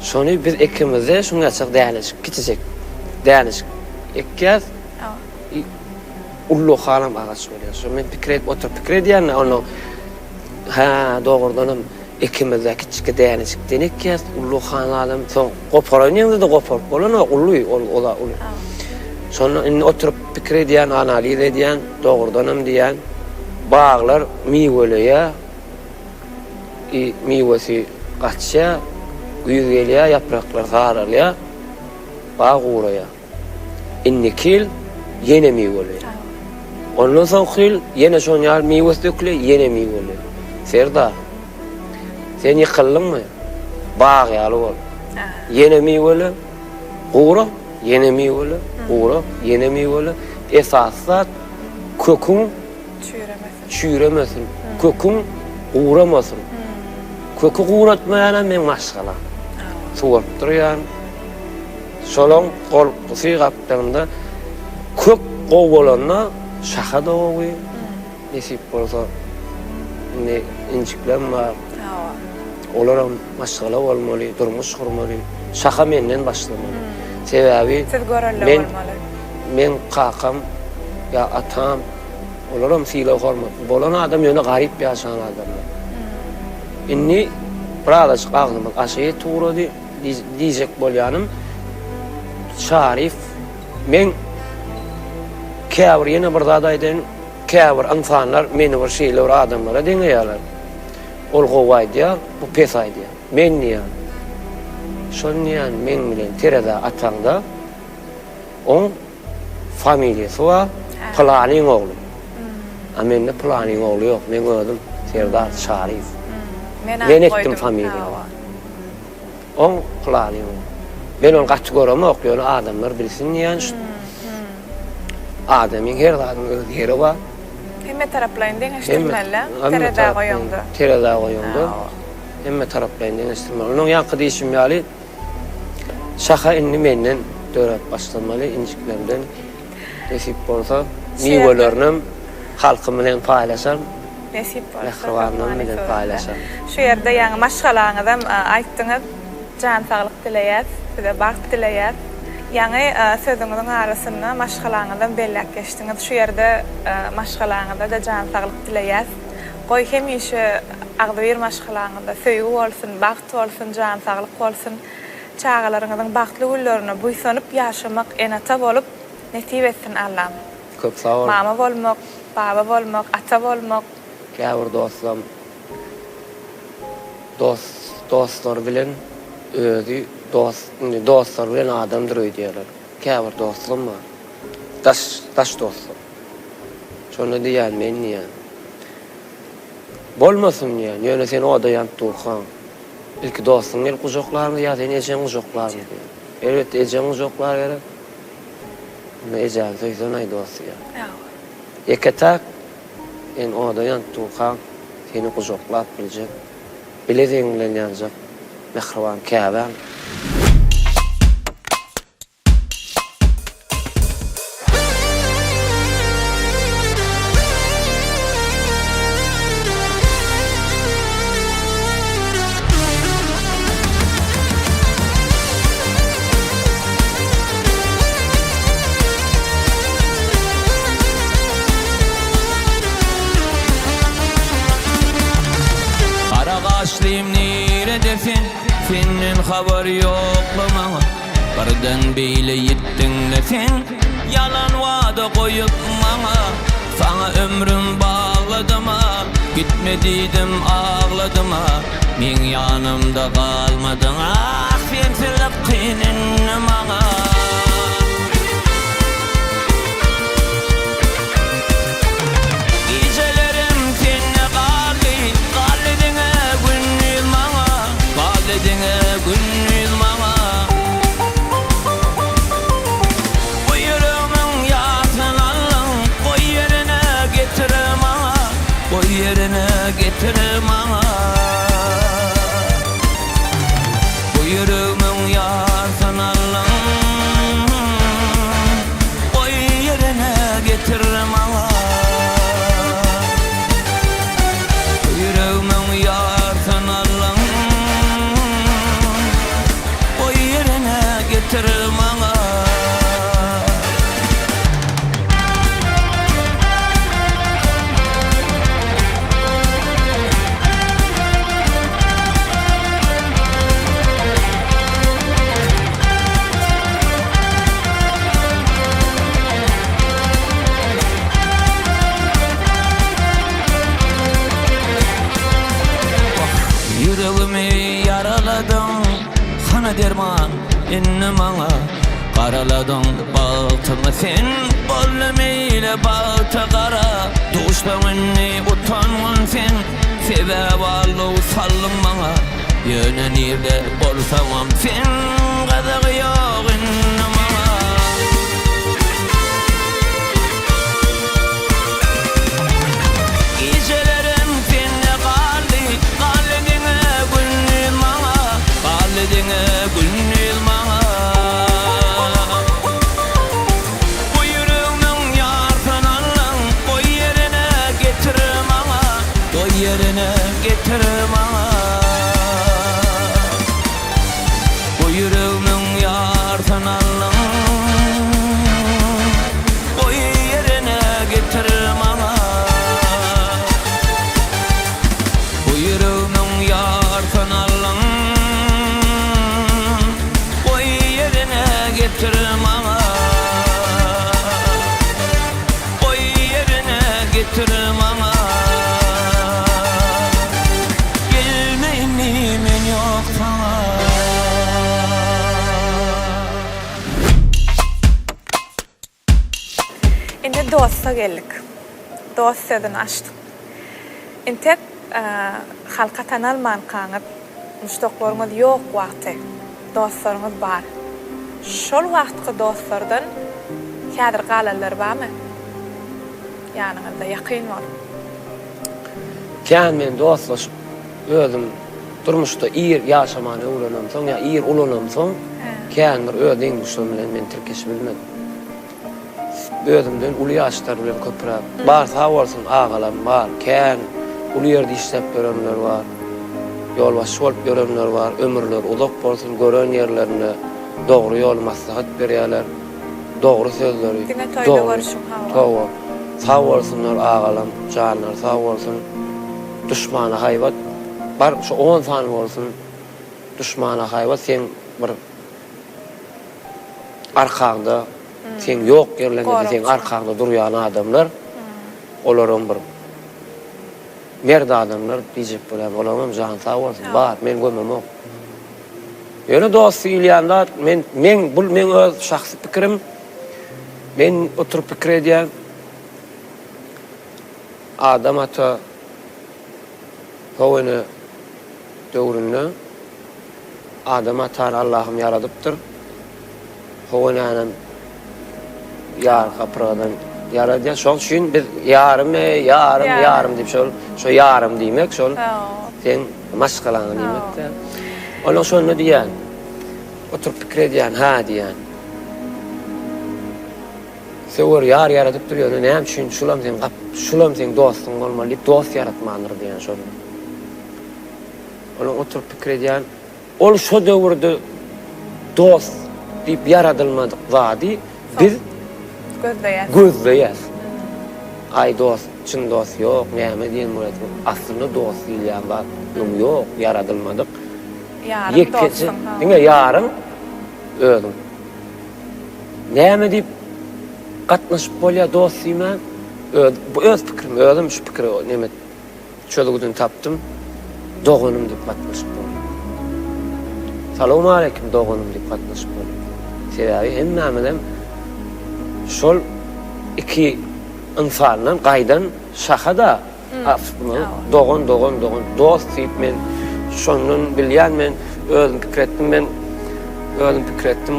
Şonu biz ekimizde şuňa çyk däniş, kiçik däniş. Ekkäz ullu halam agaç bolýar. Şo men pikir edip oturup pikir edýän onu ha dogurdanam ikimizde kiçik däniş denekkäz ullu hanalym soň goparanýanda da goparyp bolan ullu ola ullu. Şonu indi oturup pikir edýän, analiz edýän, dogurdanam diýän bağlar miweleye miwesi gaçça güýgelýär, ýapraklar garalýar, bağ guraya. Innikil yene miweleye. Ondan soň hil yene şoň ýar miwes dökle yene miweleye. Serdar, sen yıkıldınmı? Bağ ýaly bol. Yene miwele, gura, yene miwele, gura, yene miwele. Esasat köküň çüýremesin. Köküň guramasyn. Kökü guratmaýan men maşgala. Suwap durýan. Şolaň gol gapdanda kök gow bolanna şaha dogy. Nesip bolsa ne inçiklen var. Olaram maşgala bolmaly, durmuş gurmaly. Şaha menden başlamaly. Sebäbi men kakam ya atam olaram sila hormat. Bolan adam ýöne garyp ýaşagan adamlar. Inni bradaş gagnymy aşy tuğrady diýjek bolýanym. Şarif men käbir ýene bir zat aýdyn, käbir insanlar meni bir şeýle adamlara deňeýärler. Ol gowy diýär, bu pes aýdýar. Men niýe? Şol niýe men bilen terada atanda on familiýasy var, Planyň ogly. A mende Planyň ogly ýok, men gördüm Serdar Şarif. Men etdim familiýa. On Planyň. Ben onu gaçy görem okýan adamlar bilsin ýani. Adamyň her zadyň öz ýeri bar.
Hemme taraplaryň deňeşdirmeli, terada goýundy.
Terada goýundy. Hemme taraplaryň deňeşdirmeli. Onuň ýanky diýişim ýaly şaha inni menden dörep başlamaly injiklerden nesip bolsa miwelerini halkym bilen paýlaşar.
Nesip bolsa
Lehrewanlaryň bilen paýlaşar.
Şu ýerde ýa-ni maşgalaňyzam aýtdyňyz, jan saglyk dileýär, size baxt dileýär. Ýa-ni sözüňiziň arasynda maşgalaňyzdan bellek geçdiňiz. Şu ýerde maşgalaňyzda da jan saglyk dileýär. Goý hemişe agdyr maşgalaňyzda söýgü bolsun, baxt bolsun, jan saglyk bolsun. Çağalaryňyzyň bagtly güllaryna buýsanyp ýaşamak enata bolup nesip etsin Allah'ım.
Köp sağ ol.
Mama bolmak, baba bolmak, ata bolmak.
Käbir dostlar bilen özü dostlar bilen adamdyr diýerler. käbir dostum var. Daş dostum. Şonu diýän men ýa. Bolmasyn ýa, ýöne sen oda ýant durhan. Ilki dostum el kujoklarmy ýa sen ejen kujoklarmy? Evet, ejen kujoklar gerek. Ne ejen söýsen ay dost ýa. Yeketak en oda ýant durhan, seni kujoklap biljek. Bileziň bilen ýanjak. Mehriban käbän.
Başlayım neredesin? Senin haber yoklama. Birden beyle yittin de sen yalan vada koyup bana. Sana ömrüm bağladım ha, gitmediydim ağladım ha. Men yanımda kalmadın ah, sensiz kıyının bana. Getir bana, bu yüreğimin yarsan Allah'ım, koy yerine getir bana, bu yüreğimin yarsan Allah'ım, koy yerine getir bana. Yüreğimi yaraladın, sana derman inne bana. Karaladın baltımı sen, bollumeyle balta kara. Duşlarını utanman sen, sebep allı sallın bana. Yöne nerede bolsamam sen, kadığı yok inne bana. Gecelerim seninle kaldı, kalbine gülün bana, kalbine gülün bana. Bu yüreğimin yarsan Allah'ım, koy yerine getir bana, koy yerine getir bana. Bu yüreğimin yarsan Allah'ım, koy yerine getir bana. Bu yüreğimin yarsan Allah'ım, koy yerine getir bana. Koy yerine getir bana. Gelmeyin men yok sana.
Indi dosta geldik. Dost sözünü açtık. Intek halka tanalman kanıp müştoklarımız yok vakti. Dostlarımız var. Şol vaktki dostlardan kadir qalallar barmı? Yanınızda yakın var.
Kän men dostlaşyp özüm durmuşda iyir yaşamany öwrenamsoň ýa iyir ulanamsoň kän bir öýdüň düşün bilen men tirkeş bilmedim. Özümden uly ýaşlar bilen köprek bar sağ bolsun agalam bar kän uly ýerde işlep berenler bar. Ýolbaş bolup görenler bar, ömürler uzak bolsun gören ýerlerine dogry ýol maslahat berýärler. Dogry sözleri. Dogry. Sağ bolsunlar agalam, janlar sağ bolsun. Düşmana hayvat bar şu 10 san bolsun. Düşmana hayvat sen bir arkanda sen ýok ýerlerinde sen arkanda durýan adamlar. Olaryň bir merde adamlar diýip bolam, olamam jan sağ bolsun. Bar men gömem ok. Öyle dost ýylýanda men öz şahsy pikirim. Men oturup pikir edýän adam ata howany döwründe adam ata Allah'ım yaradypdyr. Howanyň ýar gapradan yaradýan şol üçin biz yarım diýip şol yarım diýmek şol sen maşgalany diýmekde. Ola şonu diýän oturup pikir edýän ha diýän. Sewir yar yaradyp durýar. Näme üçin şulam sen dostun bolmaly, dost yaratmandyr diýen şol. Ola oturup pikir edýän ol şo döwürde dost diýip yaradylmady zady biz gözleýär. Ay dost, çyn dost ýok, näme diýen bolat. Aslyny dost diýilýän bar, ýok, yaradylmadyk.
Yarım dostum.
Diňe yarım özüm. Näme diýip gatnaşyp bolýar dost diýmän? Bu öz pikirim, özüm şu pikiri näme çölügüden tapdym. Doganym diýip gatnaşyp bolýar. Salam aleikum doganym diýip gatnaşyp bolýar. Sebebi hemmemden şol iki insandan gaýdan şahada dogan dost diýip men şonun bilýän men özüm pikir etdim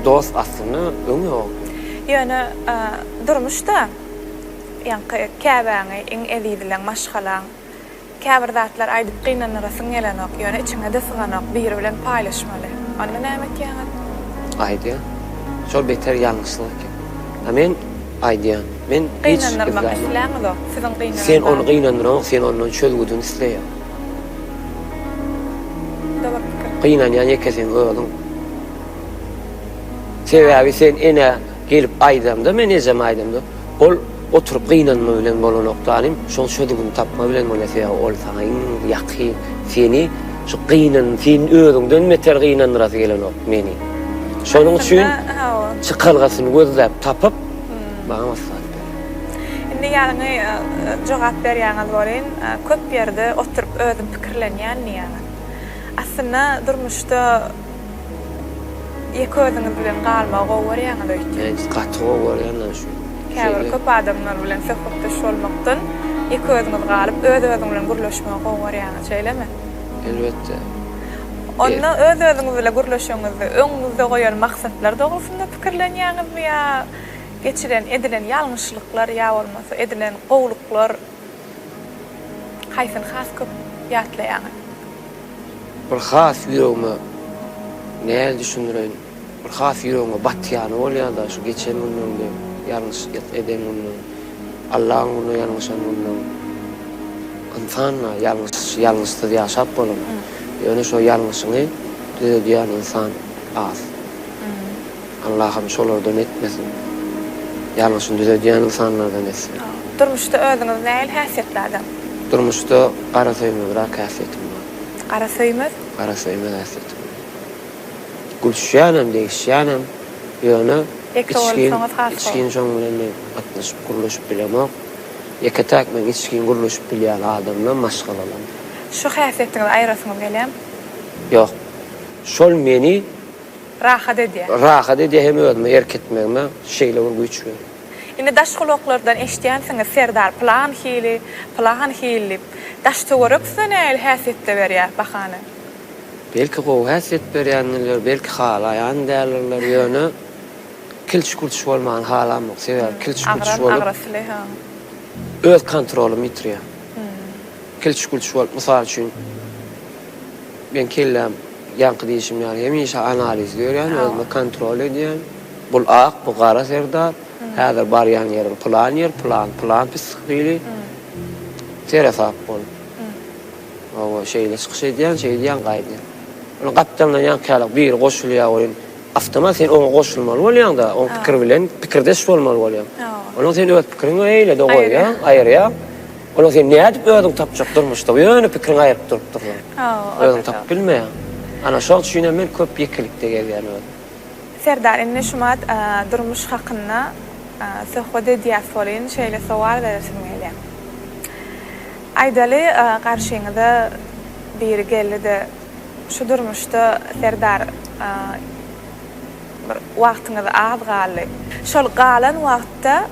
dost aslyny öňe ol.
Ýöne durmuşda ýa-ni käbäňi iň edilen maşgalaň käbir zatlar aýdyp gynanyrasyň gelenok, ýöne içiňe de syganok, biri bilen paýlaşmaly. Onda näme diýän?
Aýdýan. Şol beter ýalňyşlyk. Men aýdýan. Men hiç
gynanyrmak isläňdi. Siziň gynanyrmak.
Sen onu gynandyran, sen ondan çölgüdün isleýär. Gynanýan ýekesiň öldüň. Sebebi sen ene gelip aýdamda, men ezem aýdamda. Ol oturup gynanma bilen bolan oktanym, şol şödügün tapma bilen bolsa ol sana ýaky seni şu sen özüňden meter gynanyrasy gelen ok meni. Şonuň üçin çykalgasyny gözläp tapyp bana maslahat ber.
Indi ýa-ni jogap berýäňiz bolyn, köp ýerde oturup özüm pikirlenýän ýa-ni. Aslında durmuşda ýeközüňiz bilen galma gowurýaňyz öýtýän.
Gaty gowurýan şu.
Käbir köp adamlar bilen söhbetde şolmakdan ýeközüňiz galyp öz-özüň bilen gurlaşmagy gowurýaňyz şeýlemi?
Elbetde.
Onda öz-özüňiz bilen gurlaşýaňyzda öňüňizde goýan maksatlar dogrusynda pikirlenýäňizmi ýa geçiren edilen ýalňyşlyklar ýa bolmasa edilen gowluklar haýsyn has köp ýatlaýaňyz?
Bir has ýüregime näme düşünýän? Bir has ýüregime batýany bolýar-da şu geçen günlerde ýalňyş eden günler. Allah'ın bunu ýalňyşan günler. İnsanla ýalňyşda ýaşap bolan. Ýöne şo ýalňyşyny düýýän insan az. Allah'ım şolardan etmesin. Ýalňyşyny düýýän insanlardan etsin.
Durmuşda özüňiz näil häsiýetlerden?
Durmuşda garasaýmy bir häsiýetim bar.
Garasaýmy?
Garasaýmy häsiýetim. Gülşýänem, değişýänem. Ýöne içkin şoň bilen atnaşyp gurlaşyp bilemek. Ýeketäk men içkin gurlaşyp bilýän adamdan maşgalalan.
Şu häsiýetiňiz aýrasyňyz gelýär?
Ýok. Şol meni
rahat edýär.
Rahat edýär hem özüme erketmegime şeýle güç ber.
Indi daşguloklardan eşdiýänsiňiz Serdar plan hili daş töwerek näil häsiýetde berýär bahany.
Belki gow häsiýet berýänler, belki halaýan dälirler ýöne kilç bolman halam ýok. Sebäbi kilç bolup öz kontrolum ýitirýär. Kilç bolup mysal üçin ben kellem ýanky diýişim ýaly hemişe analiz görýän, özüme kontrol edýän. Bul ak, bu gara Serdar. Häzir barýan ýerim plan pysykly. Terefap bol. Owa şeýle çykyş edýän gaýdy. Onu gapdandan ýankylyk bir goşulýar bolýan. Awtomat sen oňa goşulmaly bolýan da, oň pikir bilen pikirdeş bolmaly bolýan. Onu sen öz pikiriňi eýle de goýýar, aýrýar. Onu sen nädip özüň tapjak durmuşda, ýöne pikiriň aýryp durupdyr. Özüň tap bilmeýär. Ana şol üçin men köp ýekilikde gelýän.
Serdar, indi şumat durmuş hakkında söhbet edýäs bolyn, şeýle sowal berýärsiň gelýär. Aýdaly garşyňyzda biri geldi şu durmuşda Serdar bir wagtyňyz az galy. Şol galan wagtda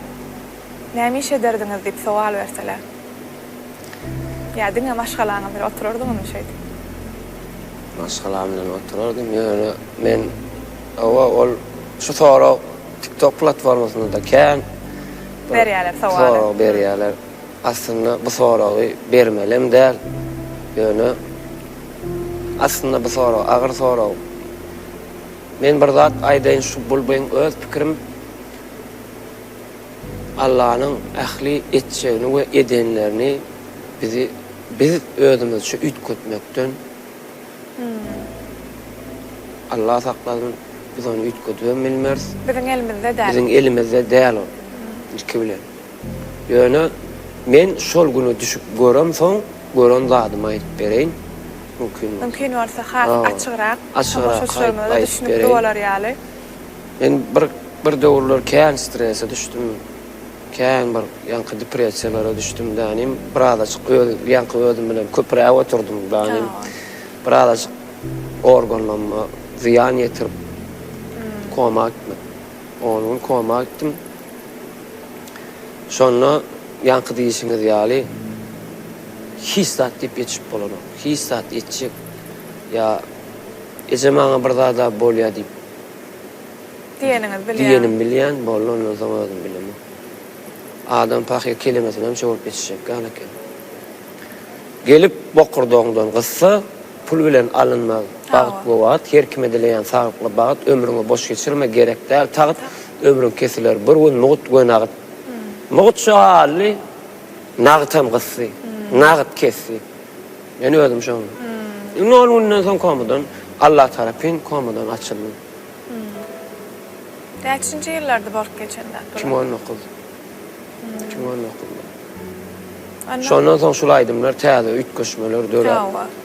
näme iş ederdiňiz diýip sowal berseler. Ya diňe maşgalaňa bir otururdyňyz şeýdi.
Maşgalam bilen oturardym. Ýöne men ol şu soraw TikTok platformasynda kän
Berýärler
soraw
sowaly.
berýärler. Aslında bu sorawy bermelem däl. Ýöne aslında bu soraw agyr soraw. Men bir zat aýdaýyn şu bulbaň öz pikirim Allah'ın ähli etçeğini ve edenlerini biz özümüz şu ütkötmekten Allah saklasın biz onu ütkötüben bilmeriz.
Bizim elimizde däl.
Bizim elimizde däl o. Iki bilen. Ýöne men şol güni düşüp görem soň gören zadyma aýdyp bereýin.
Mümkin bolsa has açygyrak,
açygyrak
düşünüp dolar ýaly.
Men bir döwürler kän strese düşdüm. Kän bir ýanky depressiýalara düşdüm dänim. Biraz ýanky özüm bilen köpüre oturdum dänim. Biraz organlarıma ziyan ýetirip koma gitdim. Onun koma gitdim. Şonda ýanky diýişiňiz ýaly hissat diýip geçip bolar. Hissat etjek ýa ejemaňa bir zada bolýar diýip diýenim bilýän bolýan özüm bilemem. Adam pahy kelimesini hem şol geçecek ganaken. Gelip bokurdoňdan gyssa pul bilen alınmaz. Bagyt bowat, her kime dileýän sagykly bagyt ömrüňi boş geçirme gerek däl. Tagyt ömrüň kesiler bir gün nugut gönagyt. Nugut şaly nagytam gyssy. Nagyt kessi. Yani özüm şoň. Nol ondan soň komadan Allah tarapyn komadan açyldy.
Näçinji ýyllarda bark geçenler?
Kim onu okudy? Kim onu okudy? Şondan soň şol aýdymlar täze ütköşmeler döle.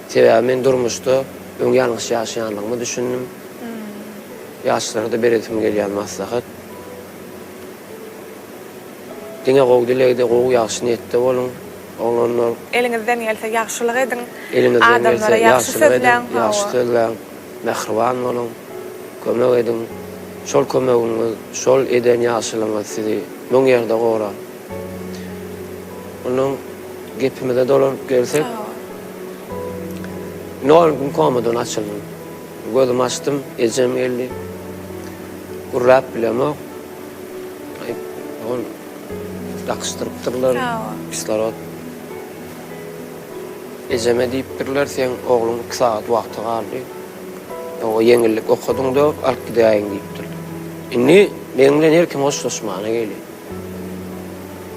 Sebäbi men durmuşda öň ýalňyş ýaşaýanlygymy düşündim. Ýaşlara da beretim gelýän maslahat. Diňe gowy dilegde gowy ýaşy niýetde bolun. Olanlar
elinizden gelse ýaxşylyk edin.
Adamlara ýaxşy sözlän, mehriban bolun. Kömek edin. Şol kömegiňiz, şol eden ýaşylygyňyz sizi müň ýerde gorar. Onun gepimize dolaryp gelsek, nol gün komadan açyldy. Gözüm açdym, ejem geldi. Gurrap bilemok. On dakıştırıptırlar, pislarot. Ejeme diýip birler, sen oglum 2 saat wagty galdy. O ýeňillik okudyň-da alyp gidäýin diýipdir. Inni men bilen her kim hoşlaşmana geldi.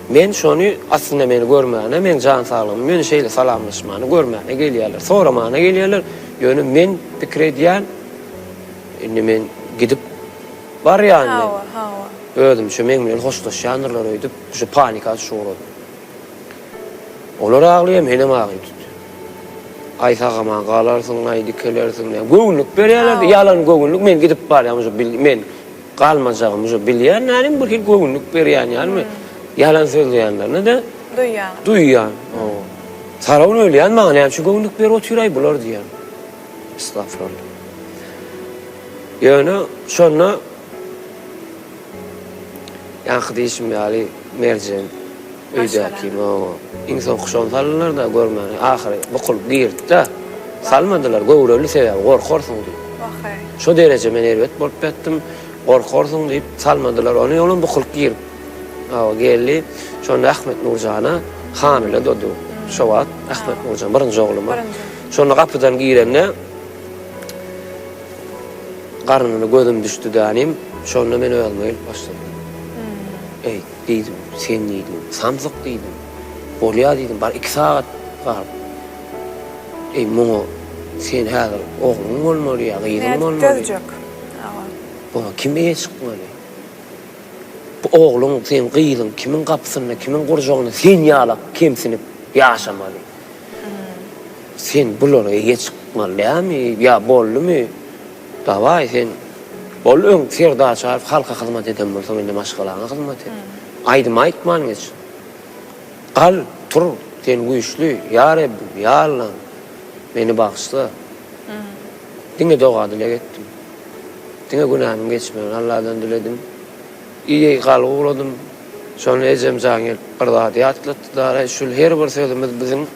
Men şonu aslında meni görmäne, men jan saglygymy, meni şeýle salamlaşmany görmäne gelýärler. Soramana gelýärler. Ýöne men pikir edýän, inni men gidip bar ýany. Özüm şu men bilen hoşlaşýanlar öýdüp, şu panika şuurady. Olar aglyýar, menem aglyýar. Aýsagama galarsyň, aýdy kelersiň. Göwnlük berýärler, ýalan göwnlük. Men gidip barýam, men galmajagym, bilýän, näme bir hil göwnlük berýän ýalmy. Yalan söylüyorlar, ne de? Duyan. Saravun öyleyən, mağa neyəm şu göwnlük beri oturay bular diyen. Estağfurullah. Yani şonna yankı deyişim yali mercen öydəkim o. İnsan kuşan salırlar da görməni. Ahiri bukul girdi de salmadılar. Gövrevli sebəbi, korkorsun deyip. Şu derece men ervet bolup ettim. Korkorsun deyip salmadılar. Onu yolun bukul girdi. Geldi. Şonda Ahmet Nurcan'a hamile dodu. Şovat Ahmet Nurcan birinci oğluma. Şonda kapıdan girende karnını gözüm düştü danim. Şonda men ölmeye başladım. Ey dedim, sen dedim, samzık dedim. Bolya dedim, bar 2 saat var. Ey muğu, sen hazır oğlum olmalı ya, gıydım olmalı. Bu kime çıkmalı? Bu oğlum sen gıydın, kimin kapısını, kimin kurcağını, sen yalak, kimsinip yaşamalı. Sen bunları iyi çıkmalı ya mı, ya bollu mu? Davay sen, bollu sen daha çağırıp halka hizmet eden bolsan, önde maşgalana hizmet et. Aydım aytman geç. Kal, tur, sen güçlü, ya Rabbim, ya Allah'ım, beni bağışla. Dine dogadyle gittim. Dine günahım geçmeyen Allah'dan diledim. İyi galygy uladym. Şonu ejem jaňyl bir zady atlatdylar. Şol her bir sözümiz bizim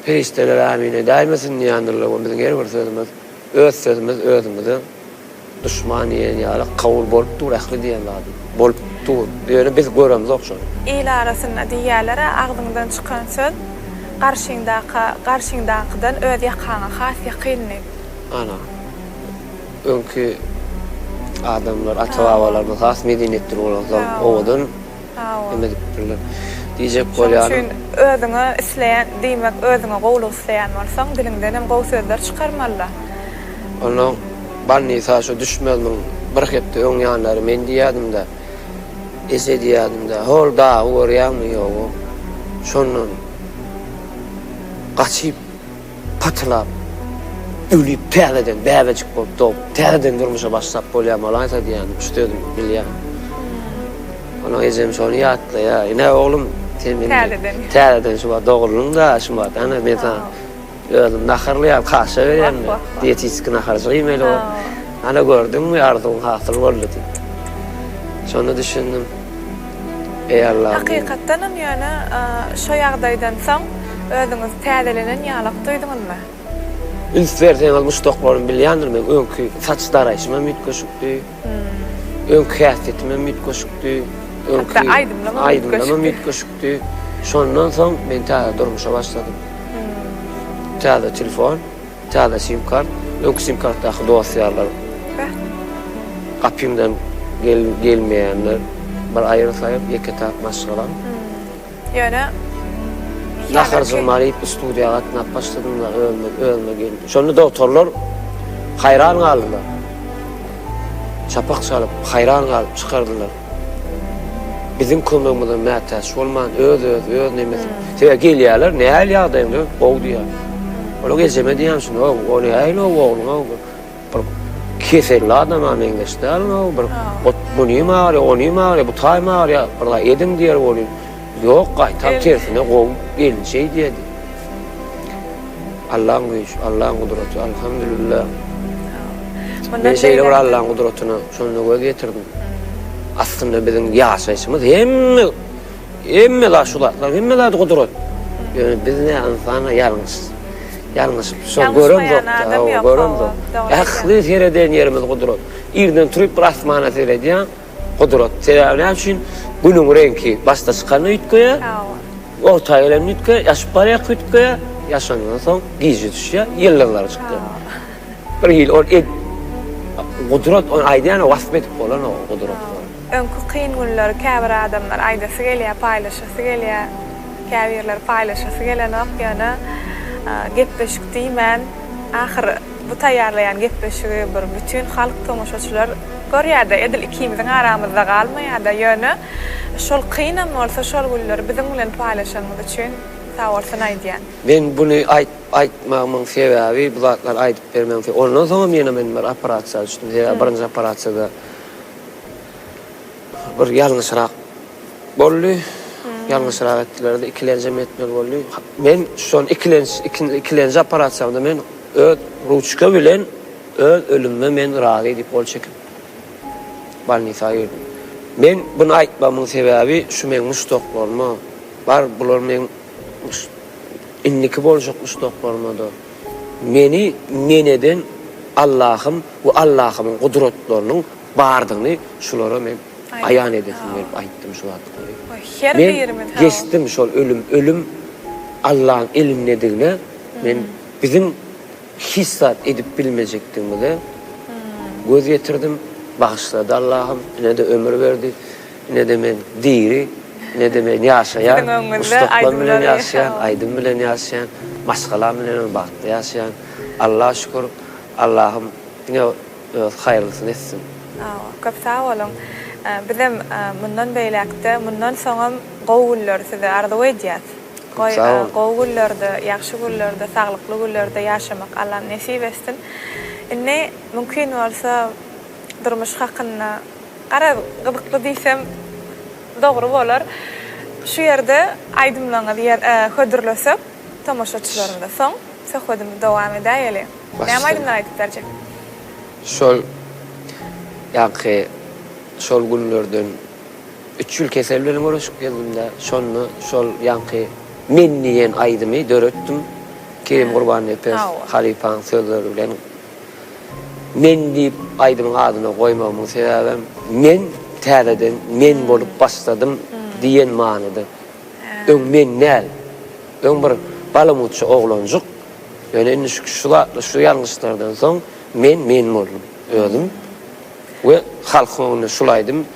peristeler amine daýmasyn ýandyrlar. Bizim her bir sözümiz öz sözümüz özümizde düşman ýaly kabul bolup dur ähli diýen zady. Bolup dur. Ýöne biz göremiz okşan.
El arasynda diýerlere agdyňdan çykan söz garşyňdakydan öz ýakaňa has ýakynly.
Ana. Öňkü adamlar, ata-babalarymyz has medeniyetli bolan owadan emedipdirler. Diýjek bolýar.
Şoň özüňe isleýän, diýmek özüňe gowluk isleýän bolsaň, diliňden hem gowy sözler çykarmaly.
Onu banny saşo düşmeliň bir hepde öň ýanlary men diýädim-de. Ese diýädim-de, hol da görýärmi ýok. Şondan gaçyp patlap ölüp täzeden bäbejik bolup dop, täzeden durmuşa başlap bolýarmaly diýänim, üstedim bilýär. Ona ejem şonu ýatla ýa, ine oglum täzeden şu dogrulyň da şu ana metan özüm naharlyar kaşa berýän, diýetisik naharjy meli o. Ana gördüňmi arzuň hasyl boldy. Şonu düşündüm. Ey Allah.
Hakykatdan hem ýöne şo ýagdaýdan soň özüňiz täzelenen ýalyk duýdyňyzmy?
Ünsverden muştoklarym bilýändir men öňkü saç daraýşyma ümit köşükdi. Öňkü häsiýetime ümit köşükdi. Öňkü aýdymlama ümit köşükdi. Şondan soň men täze durmuşa başladym. Täze telefon, täze sim kart, öňkü sim kartdaky dosiýalar. Gapymdan gelmeýänler bir aýry saýyp ýeke tap maşgalan.
Ýöne
Naharjym maryp studiýaga atnap başladym da ölme geldi. Şonu doktorlar hayran kaldılar. Çapak çalıp hayran kalıp çıkardılar. Bizim konuğumuzun mätäş bolman öz nemes. Şeýle gelýärler, nähäl ýagdaýymda bowdy ýa. Ola gezeme diýen şunu, o nähäl oğlum, keselli adam meňdeşler, bu nima, o nima, bu taýma, bir edim diýer bolýar. Yok, tam tersine gow elin şey diýdi. Allah'ın güýçi, Allah'ın gudraty, alhamdulillah. Ben şeýle bir Allah'ın gudratyna şonu göz getirdim. Aslında bizim ýaşaýşymyz hemme şulatlar, hemme de gudrat. Yani biz ne insana ýalňyş. Şo görüm. Ähli sereden ýerimiz gudrat. Ýerden turup bir asmana serediýän gudrat. Sebäbi üçin günüň rengi başta çykany ütköýe, orta ýerlemni ütköýe, ýaşyp barýak ütköýe, ýaşandan soň gizi düşýär, ýyllar çykdy. Bir ýyl ol gudrat aýdýan wasmetip bolan o gudrat.
Öňkü kyn günler käbir adamlar aýdasy gelýär, paýlaşasy gelýär, käbirler paýlaşasy gelen ýöne gepleşik diýmän, ahyr bu taýýarlayan gepleşigi bir bütün halk tomoşaçylar görýärdi. Edil ikimiziň aramyzda galmaýardy. Ýöne şol kynam bolsa şol günler bizim bilen paýlaşanmyz üçin sag bolsun aýdýan.
Men bunu aýtmagymyň sebäbi bu zatlar aýdyp bermem. Ondan soň men bir operasiýa düşdüm. Birinji operasiýada bir ýalňyşrak boldy. Ýalňyşrak etdiler, ikilenjem etmeli boldy. Men şol ikilenji operasiýamda men öz ruçka bilen öz ölümime men razy edip bol çekip balnisa ýerdim. Men bunu aýtmamyň sebäbi şu men muştoklarma bar bular men inniki boljak muştoklarmada. Meni meneden Allah'ım we Allah'ymyň gudratlarynyň bardygyny şulara men aýan edesim berip aýtdym şu wagtda.
Her birimiz
geçtim şol ölüm Allah'ın elindedigine men bizim hissat edip bilmejekdigimize göz getirdim. Bağışladı Allah'ım, ne de ömür verdi, ne de men diri, ne de men ýaşaýan, Mustafa bilen ýaşaýan, Aydın bilen ýaşaýan, maşgalar bilen bagtda ýaşaýan. Allah şükür, Allah'ım ine haýrlysyny etsin.
Köp sag bolun. Bizim mundan beýlekde, mundan soňam gowullar size arzuw edýär. Gowullerde, ýaxşy günlerde, saglykly günlerde ýaşamak Allah nesip etsin. Ine mümkin bolsa durmuş hakkında qarar gıdıklı diýsem dogry bolar. Şu ýerde aýdymlaňyz hödürlesip tomoşaçylarymyza soň Söhbedim dowam edäýeli. Näme aýdymlar aýdyp berjek?
Şol ýa-ki şol günlerden 3 yıl kesel bilen görüşüp geldiğimde şonu şol ýa-ki men diýen aýdymy döretdim. Kim Gurban Epes Halifaň sözleri bilen men diýip aýdymyň adyny goýmamyň sebäbim men täzeden men bolup başladym diýen manyda. Öň men näl? Öň bir balamutçy oglanjyk. Yani şu yanlışlardan soň men boldum, öldüm. Ve halkyň onu şulaydım.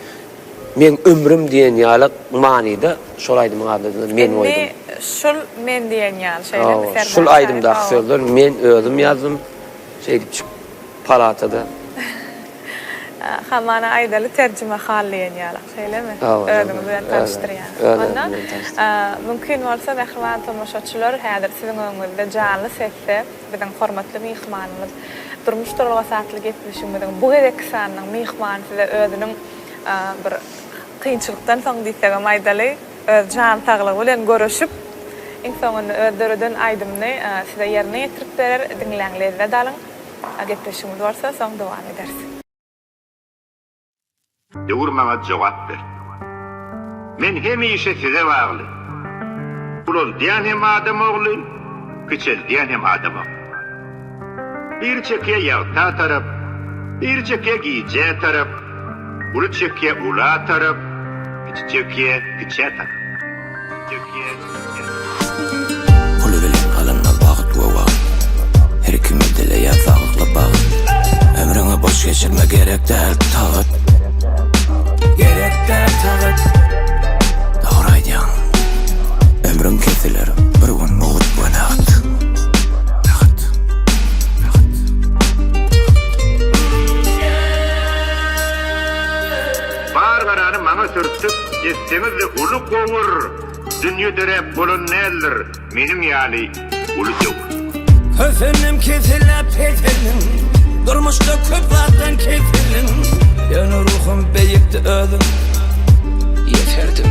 Men ömrüm diýen ýalyk manyda şulaydım adyny men boldum.
Şul men diýen ýaly şeýle
şul aýdymda sözler men öldüm ýazdım. Şeýdip çık palatada.
Hamana aýdaly terjime hallyň ýalyk şeýlemi? Öldüm bilen tanışdyrýan. Ondan mümkin bolsa mehriban tamaşaçylar häzir siziň öňünizde canly sesle biziň hormatly mehmanymyz durmuş turalga satly gepleşigimiň bu gerek sanyň mehmany size özüniň bir kynçylykdan soň diýsegem aýdaly öz can taglygy bilen görüşüp insanyň öldürden aýdymny size ýerine ýetirip berer, dinleňlerine dalyň. Gepleşigimiz bolsa soň dowam edersiz.
Dewurmaňa jogap ber. Men hemişe size bagly. Ulul diýen hem adam ogly, kiçel diýen hem adam ogly. Bir çeke ýagta tarap, bir çeke giýje tarap, ulu çeke ula tarap, kiç çeke kiçe tarap.
Ulu bilen alanna bagyt we wagt. Her kimi dile ýazagly bagyt. Ömrüňe boş geçirme gerek däl tagat. Gerek däl tagat. Dogry aýdýan. Ömrüň kesiler bir gün mowut bonagat.
Bargarany maňa sürtüp, etseniz de ulu gowur. Dünýe derep bolan nädir? Meniň ýaly ulu gowur.
Efendim kesilip petelim, durmuşda köp vaqtdan kefilim. Yana ruhum beyikti ödüm, yeterdim.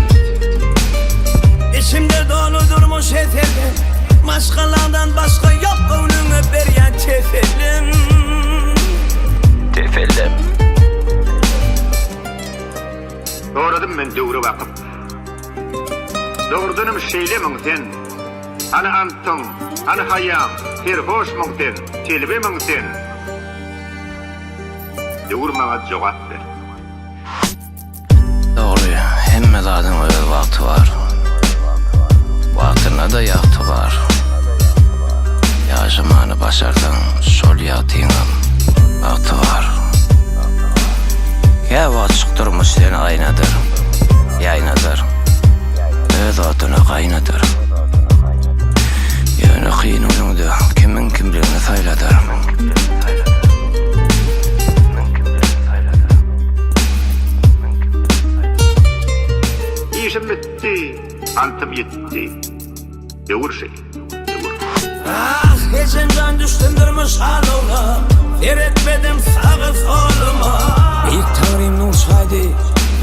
İçimde dolu durmuş yeterdim, başkalardan başka yok önüme beryan tefelim. Tefelim.
Doğradım men döwre wagt. Doğrudym şeýlemiň sen. Ana antyň, ana haýam, terhoş moňten, telbe moňten. Dewurmaňa jogap ber.
Dogry, hemme zadyň öz wagty bar. Wagtyna da ýagty bar. Ýaşamany başarsaň, şol ýagtyňam wagty bar. Ya açyk durmuş seni aynadır, ýaynadyr. Öz atyna gaýnadyr. Ýöne kyn öňünde kimiň kimligini saýladyr.
İşim bitti, antım yetti. Dewur şey, dewur.
Ah, heçendan düştüm durmuş halına, veretmedim sağı soluma. İlk tanrım nur çaydı,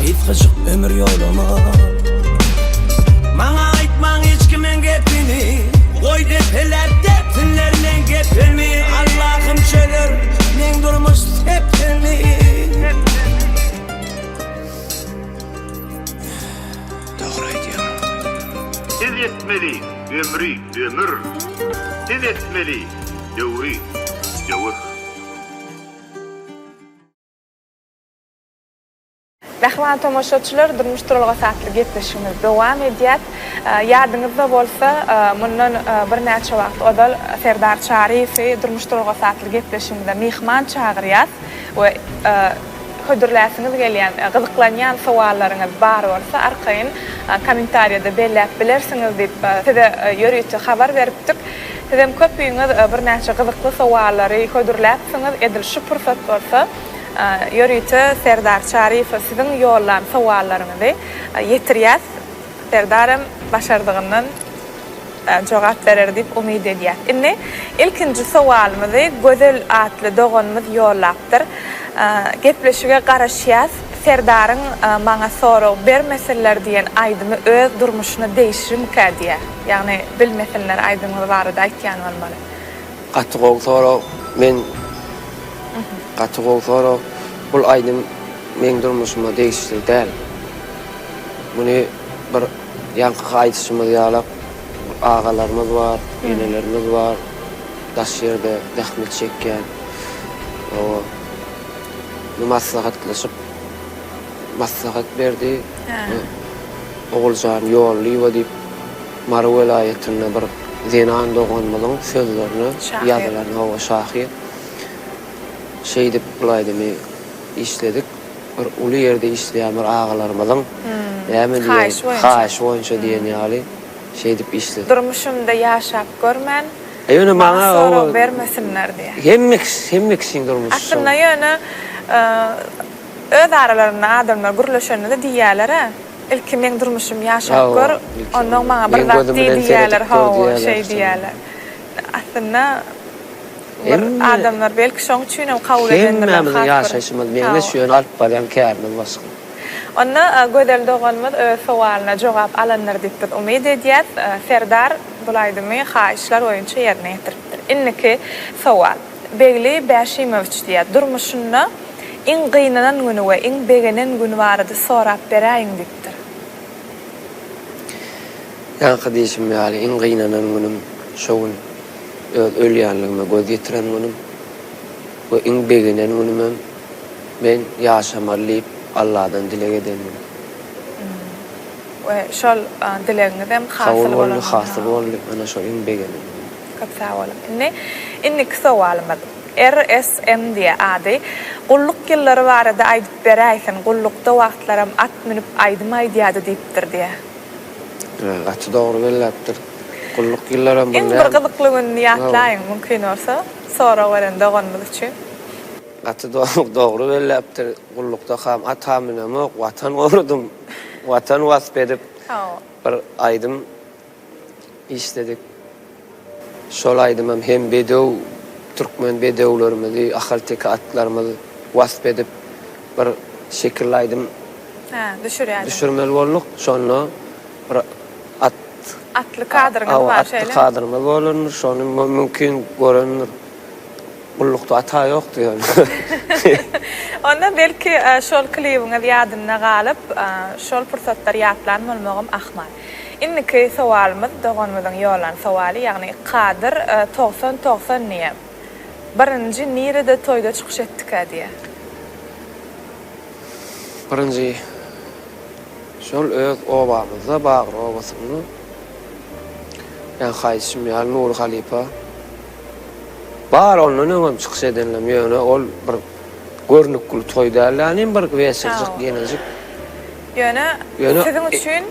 yitgıcık ömür yoluma. Bana aytmaň hiç kimin gepini, koy depeler depinlerle gepimi. Allah'ım çölür, men durmuş tepini. Doğru aýdýan.
Siz etmeli, ömrü, ömür. Siz etmeli, dewri, dewur.
Mehriban tamaşaçylar, durmuş turalga satly gepleşigimiz dowam edýär. Ýadyňyzda bolsa, mundan bir näçe wagt odal Serdar Şarifi durmuş turalga satly gepleşigimizde mehman çagyrýar we hödürläsiňiz gelýän, gyzyklanýan sowallaryňyz bar bolsa arkaýyn kommentariýada belläp bilersiňiz diýip size ýörüýçi habar beripdik. Sizem köpüýüňiz bir näçe gyzykly sowallary hödürläpsiňiz, edil şu pursat bolsa ýörüýçi Serdar Şarifi siziň ýollan sowallaryňyzy ýetirýär. Serdarym başardygyndan jogap berer diýip umyd edýär. Indi ilkinji sowalymyzy gözel atly doganymyz ýollapdyr. Gepleşige garaşýas. Serdaryň maňa sorag bermeseler diýen aýdymy öz durmuşyny değişirmkä diýär. Ýagny bilmeseler aýdymy barada aýtýan bolmaly.
Gaty gowsara men gaty gowsara bul aýdym men durmuşyma değişdi däl. Muny bir ýanky gaýtysymyz ýalap agalarymyz bar, enelerimiz bar. Daş ýerde zähmet çekýän. O maslahatlaşyp maslahat berdi. Oğulcan ýolly diýip Mara welaýatyna bir Zenan doganmalyň sözlerini ýazylaryny hawa şahy şeýdip bulaýdymy işledik. Bir uly ýerde işleýän bir agalarymyň haýyş boýunça diýen ýaly şeýdip işledik.
Durmuşumda ýaşap görmän.
Ýöne maňa
o bermesinler diye.
Hemmik durmuş.
Aslında ýöne öz aralarına adamlar gurlaşanyny da diýýärler ha. İlki men durmuşum ýaşap gör, ondan maňa bir zat diýýärler, şey diýýärler. Aslında adamlar belki şoň üçin kabul edenler.
Hemmimiz ýaşaşymyz meňe şu ýöne alyp barýan kärmiz başga.
Onda gödel doganymyz öz sowalyna jogap alanlar diýip umyd edýär. Serdar bulaýdymy haýyşlar boýunça ýerine ýetiripdir. Inniki sowal. Begli Bäşimoviç diýär. Durmuşyny iň gynnanan güni we iň begenen güni barady sorap beräýin diýipdir.
Ýanky diýişim ýaly iň gynnanan günim şoň ölýänligime göz ýetiren günim we iň begenen günim men ýaşamaly Allah'dan dilek edelim.
Ve şol dileğinizden hasıl bolan.
Hasıl boldy, ana şol iň begenen.
Köp sağ olun. Inni kısa walmad. RSM diye adı. Gulluk ýyllary barada aýdyp beräýsin. Gullukda wagtlaram at minip aýdymay diýdi diýipdir diye.
Gaty dogry belläpdir. Gulluk ýyllaram
bir gyzykly günni ýatlaýyn mümkin bolsa, sonra weren doganmyz üçin.
Gaty dogry belläpdir. Gullukda ham atamynam ok, watan gorudum. Watan wasp edip bir aýdym işledik. Şol aýdymam hem bedew Türkmen bedewlerimizi, ahalteki atlarymyzy wasp edip bir şekil aýdym.
Düşürýärdim.
Düşürmeli bolduk. Şonu bir
atly kadryňyz bar şeýle.
Atly kadryňyz bolandyr. Şonu mümkin görendir. Gullukda ata ýok diýär.
Onda belki şol klibiňiz ýadyna galyp, şol pursatlar ýatlanmalmagym ahmal. Inniki sowalymyz doganmyzyň ýolan sowaly, ýagny kadyr 90-90 niýe. Birinji nirede toýda çykyş etdik diýe.
Birinji şol öz obamyzda Bagry obasyny ýa haýyşym ýa Nur Halipa bar onuň öňem çykyş edenlem ýöne ol bir görnükli toýdalarny bir wesirjik genezik.
Ýöne siziň üçin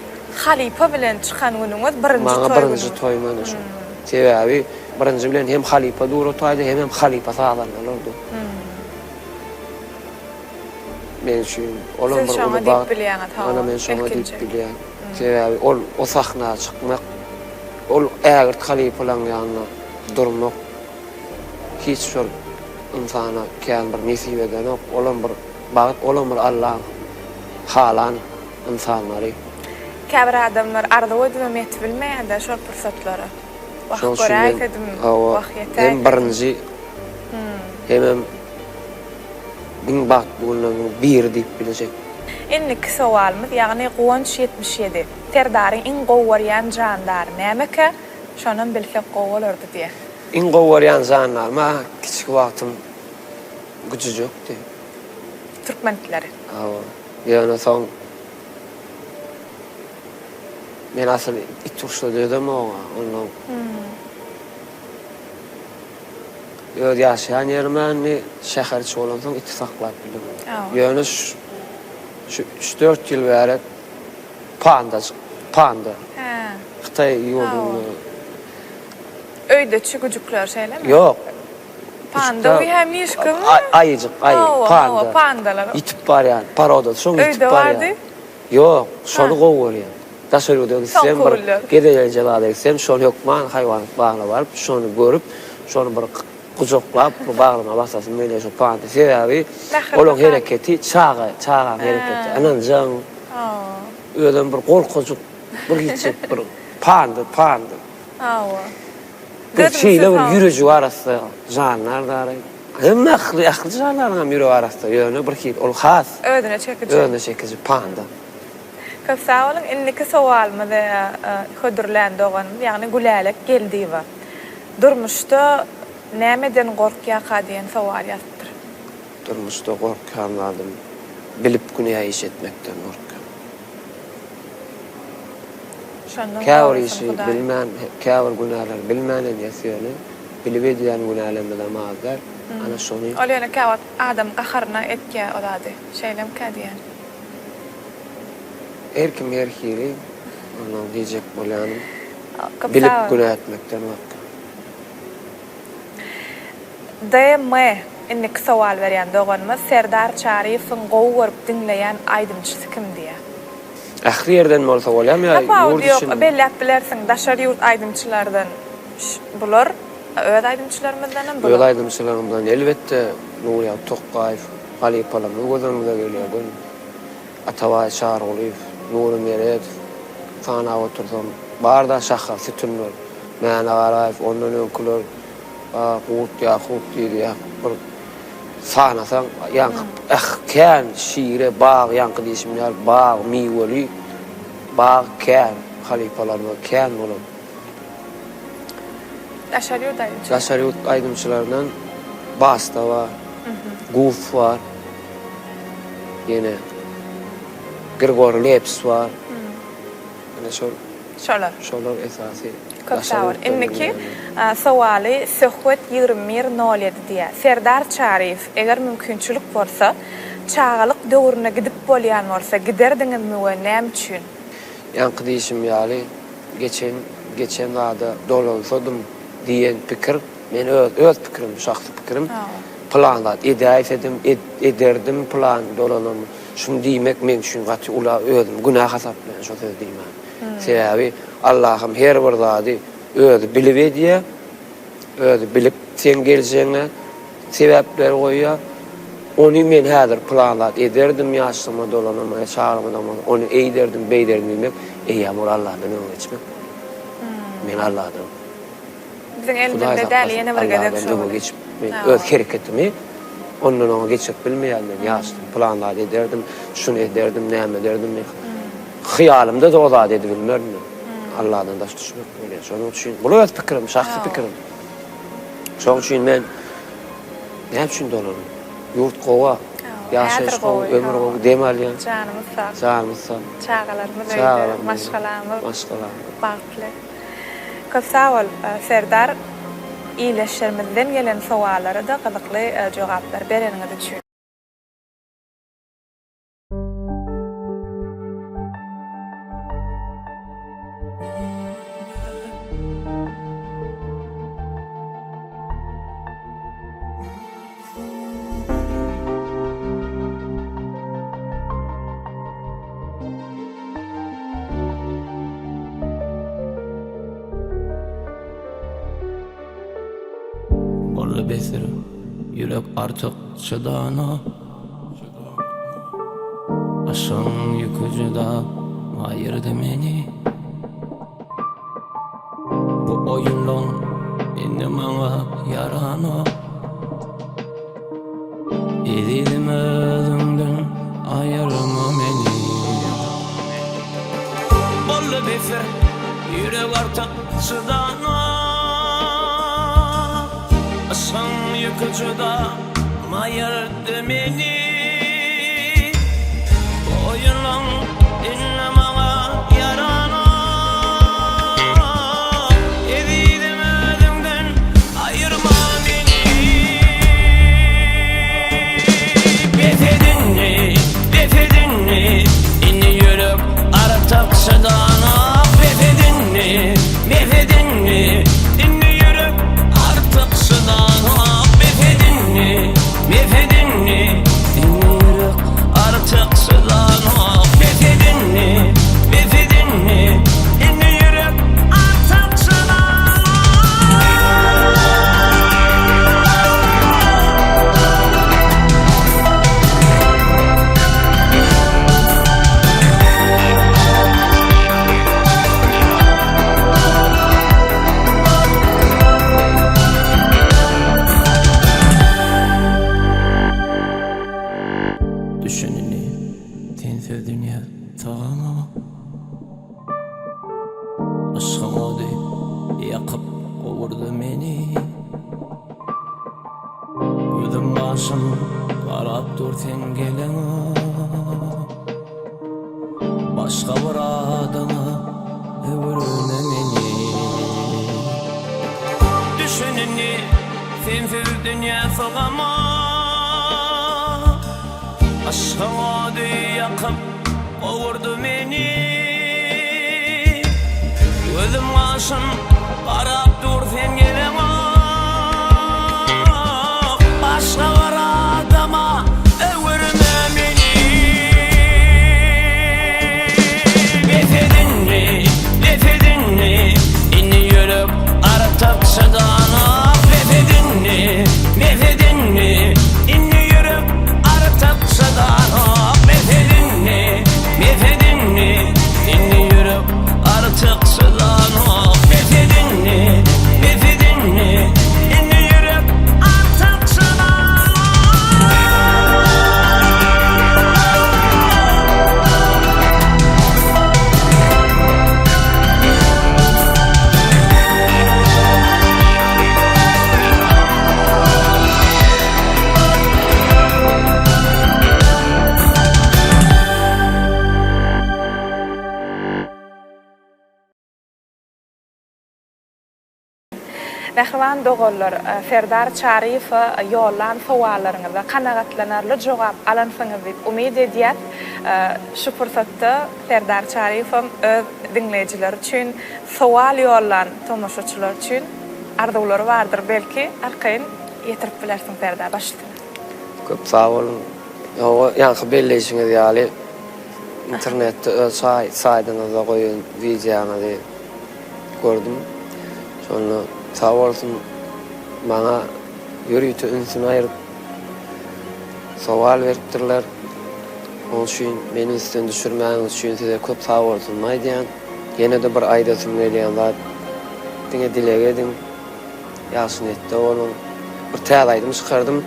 Halipa bilen çykan günüňiz birinji toý.
Maňa birinji toý mana şu. Sebebi birinji bilen hem Halipa duru toýdy hem Halipa saglanlardy. Men şu olan bir ulu bar. Ana men şoňa diýip bilýän. Sebebi ol o sahna çykmak, ol ägir Halipalan ýanyna durmak hiç şol insana kän bir nesip eden ok. Olan bir bagat, olan bir Allah halan insanlary.
Käbir adamlar arda ödüme met bilmeýär-de şol pursatlary. Wagt göräýdim, wagt ýeter.
Hem birinji hem bin bak bolanyň bir diýip bilecek.
Inniki sowalymyz, ýagny Gowunç 77. Serdaryň iň gowwarýan jandary näme-ki? Şonuň bilsek gowwalardy diýe.
Iň gowwarýan janlar ma kiçik wagtym güçü jökdi.
Türkmenlikleri.
Ýa-ni soň men asl ituşda dedim oňa, ondan. Ýaşaýan ýermeni şäherçi bolan soň ittisaklap bildim. Ýöne şu 3-4 ýyl bäri Panda. Xitay ýoluny.
Öýde çykyjyklar şeýlemi?
Ýok.
Panda we hem ýyşkymy?
Aýyjyk, panda.
Pandalar.
Itip barýan, paroda, şoň itip barýan. Ýok, şonu gowurýan. Daşaryda gitsem, gedele jabada gitsem, şonu ýokman haýwan bagna baryp, şonu görüp, şonu bir kucaklap, baglyma basasym mele şu panda. Sebebi olaň hereketi çağa hereketi. Ananjaň öýden bir gorkujuk, bir hiçek bir panda. Bir şeyle bir yürücü arasında janlar da arayın. Hem aklı janlarla yürü arasında yönü bir şey ol has.
Ödüne çekici.
Ödüne çekici panda.
Köp sağ olun. Inniki soğalma da hödürlendi oğan. Yani gülelik geldiği var. Durmuşta nämeden gorkya kadiyen soğal yaptır.
Durmuşta korkanladım. Bilip günah iş etmekten korkan. Kâvr işi bilmän, kâvr günahlar bilmänen ýasýany, bilip edýän günahlardan mazlar. Ana şonu.
Ol ýene kâwat adam gaharna etke olady. Şeýlem kadiyen.
Erkim erkiri, onu diyecek bolany. Bilip günah etmekten korkan.
DM inniki sowal berýän doganma Serdar Çariýewiň gowy görüp dinleýän aýdymçysy kim diýe.
Ahir yerden mi olsa olam ya yurt için?
Yok, belli bilersin, daşar yurt aydımçılardan bular, öğed aydımçılarımızdan bular.
Öğed aydımçılarımızdan elbette Nuriya Toqqaýew, Ali Palamı gözümüze geliyordu. Atavay Şahar Olyýew, Nuri Meret, sana otursam, barda şahha, sütünler, Mäne Garaýew, ondan öňküler, Qut Ýakup diýdi, bir sanasan, kän şiire, bağ, yankı diýişimler, bağ, miweli, bağ, kän, halipalarına kän bolan.
Daşar yurt aydımçılar.
Daşar yurt aydımçılarından Basta var, Guf var, yine Grigor Leps var. Yine şolar esasy.
Köp sağ ol. Inniki sowaly Söhbet 2107 diýär. Serdar Çariýew, eger mümkinçilik bolsa, çağalyk döwrüne gidip bolýan bolsa, giderdiňizmi we näme üçin?
Yankı diýişim ýaly, geçen wagda dolansadım diýen pikir, men öz pikirim, şahsy pikirim. Planda ederdim plan dolanam. Şunu diýmek men üçin gaty ula özüm günah hasaplan şo söz diýmän. Sebebi Allah'ım her bir zady özü bilip edýär, özü bilip sen geljeňe sebäpler goýýar. Onu men häzir planlat ederdim ýaşlyma dolanama, çağrymda onu eýderdim, beýderdim diýmek, eýamur Allah'dan öňeçmek. Men Allah'dan.
Biziň elimizde däl ýene bir gedek şo.
Öz hereketimi ondan ona geçip bilmeýänler ýaşlym planlat ederdim, şunu ederdim, näme ederdim. Hyýalymda da o zat edip bilmerdim. Allah'dan daş düşmek bolýar. Şonuň üçin bu öz pikirim, şahsy pikirim. Şonuň üçin men näme üçin dolanam? Yurt gowa, ýaşaýyş gowa, ömür gowa demelýär.
Canymyz sag.
Canymyz sag.
Çağalarymyz öýde, maşgalarymyz. Barkly. Köp sag bol, Serdar. İyileşlerimizden gelen sowalara da gyzykly jogaplar bereniňizi düşünýär.
Bolla besir, yürek artık çydana. Aşın yükücüda ayırdı meni. Bu oyunlan indi maňa yarana. Edidim özüňden ayırma meni. Bolla besir, yürek artık çydana. Aşın yıkıcıda mayırdı meni. Oyunlan dinlemana yarana. Evidim özümden ayırma beni. Befedin mi? İnni yürüp artık sıdana. Befedin mi? İnni yürüp artık sıdana. Befedin mi? kovurdu meni. Gözüm başım qarap dur sen gelene. Başka bir adama öwürme meni. Düşüneni sensiz dünya sogama. Aşkıma yakıp kovurdu meni. Gözüm başım qarap dur sen gelene. Başka bir adama öwürme meni. Nefedinni inni yürüp artık sıdanıp. Nefedinni inni yürüp artık sıdanıp. Nefedinni inni yürüp artık sıdanıp. Nefedinni inni yürüp artık sıdanıp.
Nähriwan dogollar Serdar Çariýew ýollan sowallarynıza kanagatlanarly jogap alansyňyz diýip umyd edýär. Şu pursatda Serdar Çariýew öz dinleýijiler üçin sowal ýollan tomoşaçylar üçin ardawlary bardyr belki arkaýyn ýetirip bilersiň Serdar başlyk.
Köp sağ olun. Ýa-ni belleşiňiz ýaly internetde öz saýdyňyza goýun wideonyny gördüm. Şonu sağ olsun bana yürüyütü ünsün ayırıp sowal beripdirler. Ol şuň meni üstün düşürmäňiz üçin size köp sağ olsun maýdýan. Ýene de bir aýdasym gelýän zat. Diňe dilek edin. Ýaşyn etdi oğlum. Bir täze çykardym.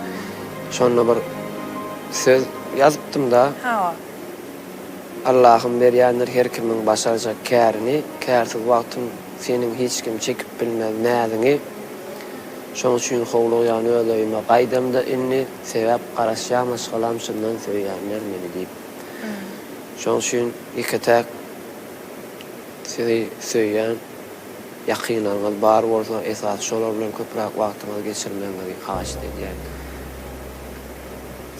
Şonu bir söz ýazypdym da.
Ha.
Allah'ım berýänler her kimiň başarjak kärini, kärsiz wagtym senin hiç kim çekip bilmez nädiňi. Şoň üçin howlaýan öýleýme gaýdamda inni sebäp garaşýan maşgalam şundan söýýänler meni diýip. Şoň üçin iketek sizi söýýän ýakynlaryňyz bar bolsa esas şolar bilen köpräk wagtyňyzy geçirmeňizi haýyş edýär.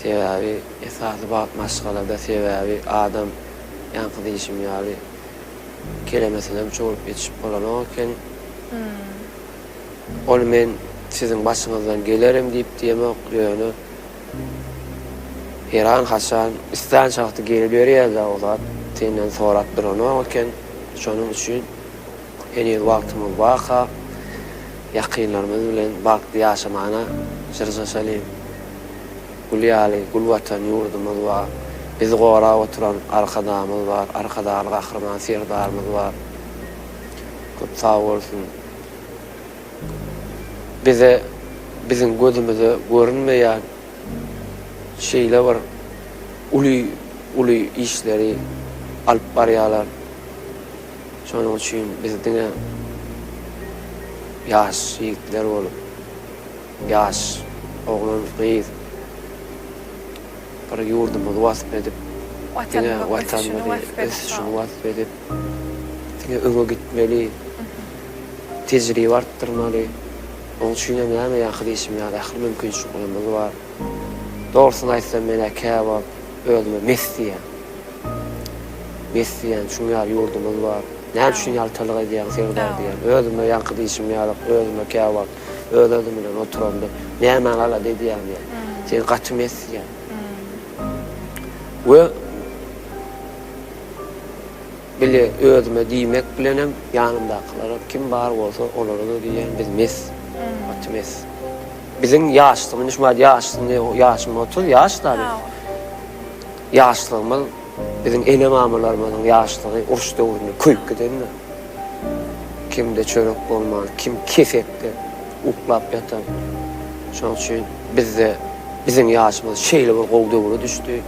Sebäbi esasy bak maşgalada sebäbi adam ýanky diýişim ýaly kelemesenem çoğurup geçip bolan oken. Ol men sizin başyňyzdan gelerim diýip diýmek ýöne. Heran haşan istan çagty gelip berýär o zat senden sorat durany oken. Şonuň üçin eni wagtymyz waka ýakynlarymyz bilen bagty ýaşamana jyrjaşaly. Gulýaly gulwatan ýurdumyz bar. Bizi gorap oturan arkadamız var, arkadaly gahrman Serdarymyz var. Köp sağ bolsun. Bize bizim gözümüze görünmeýän şeýle var. Uly işleri alyp barýarlar. Şonuň üçin biz diňe ýaş ýigitler bolup, ýaş oglan gyz bir ýurdumyzy wasyp edip, watanymyzy wasyp edip, diňe öňe gitmeli, tejribe artdyrmaly. Onuň üçin näme ýaky diýişim ýa-da ähli mümkinçiliklerimiz bar. Dogrusyny aýtsam men käbap özüme Messiýan şuň ýa ýurdumyz bar. Näme üçin ýaltalyk edýän Serdar diýen. Özüme ýaky diýişim ýa-da özüme käbap, özüm bilen oturanda näme ala diýen ýa. Sen gaty Messiýan. Ve bile özüme diýmek bilenem ýanymdakylara kim bar bolsa olara da diýen biz mes. Bizim ýaşlygymyz şuňa ýaşym 30 ýaşlar. Ýaşlygymyz bizim enemamalarymyň ýaşlygy uruş döwründe köýüp gidenler. Kimde çörek bolmaz, kim kefekde uklap ýatan. Şoň üçin bizim ýaşymyz şeýle bir gowy döwre düşdi.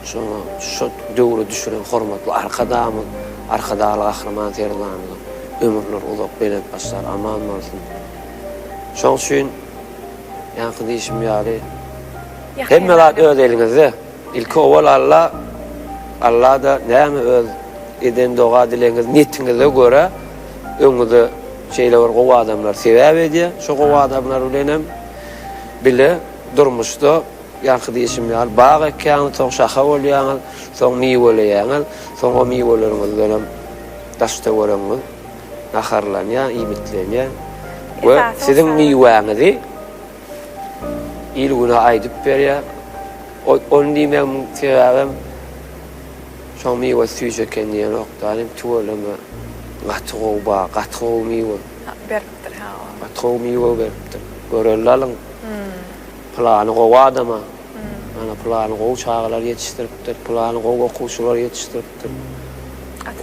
Şoňa şu döwre düşüren hormatly arkadaly gahrman Serdarymyz ömürler uzak belet başlar aman bolsun. Şoň üçin ýa-ni diýişim ýaly hemmeler öz elinizde. İlki owal Allah da näme öz eden doga dileňiz niyetiňize göre öňüňizde şeýle bir gowy adamlar sebäp edýär. Şo gowy adamlar bilen bile durmuşda ýa-ni diýişim ýaly baý ekýän, soň şaha bolýan, soň miwelýän, soň o miweleriňiz bilen daşda görüňiz, naharlanýar, imitlenýär. We siziň miwäňizi ilguna aýdyp berýär. Onu diýmem sebäbim şoň miwe süýje kendiýen okdanym tuwalama gatgow miwe
beripdir ha.
Gatgow miwe beripdir. Görelläň plany gowy adama. Ana plany gowy çağlar ýetişdiripdir, plany gowy okuwçylar ýetişdiripdir.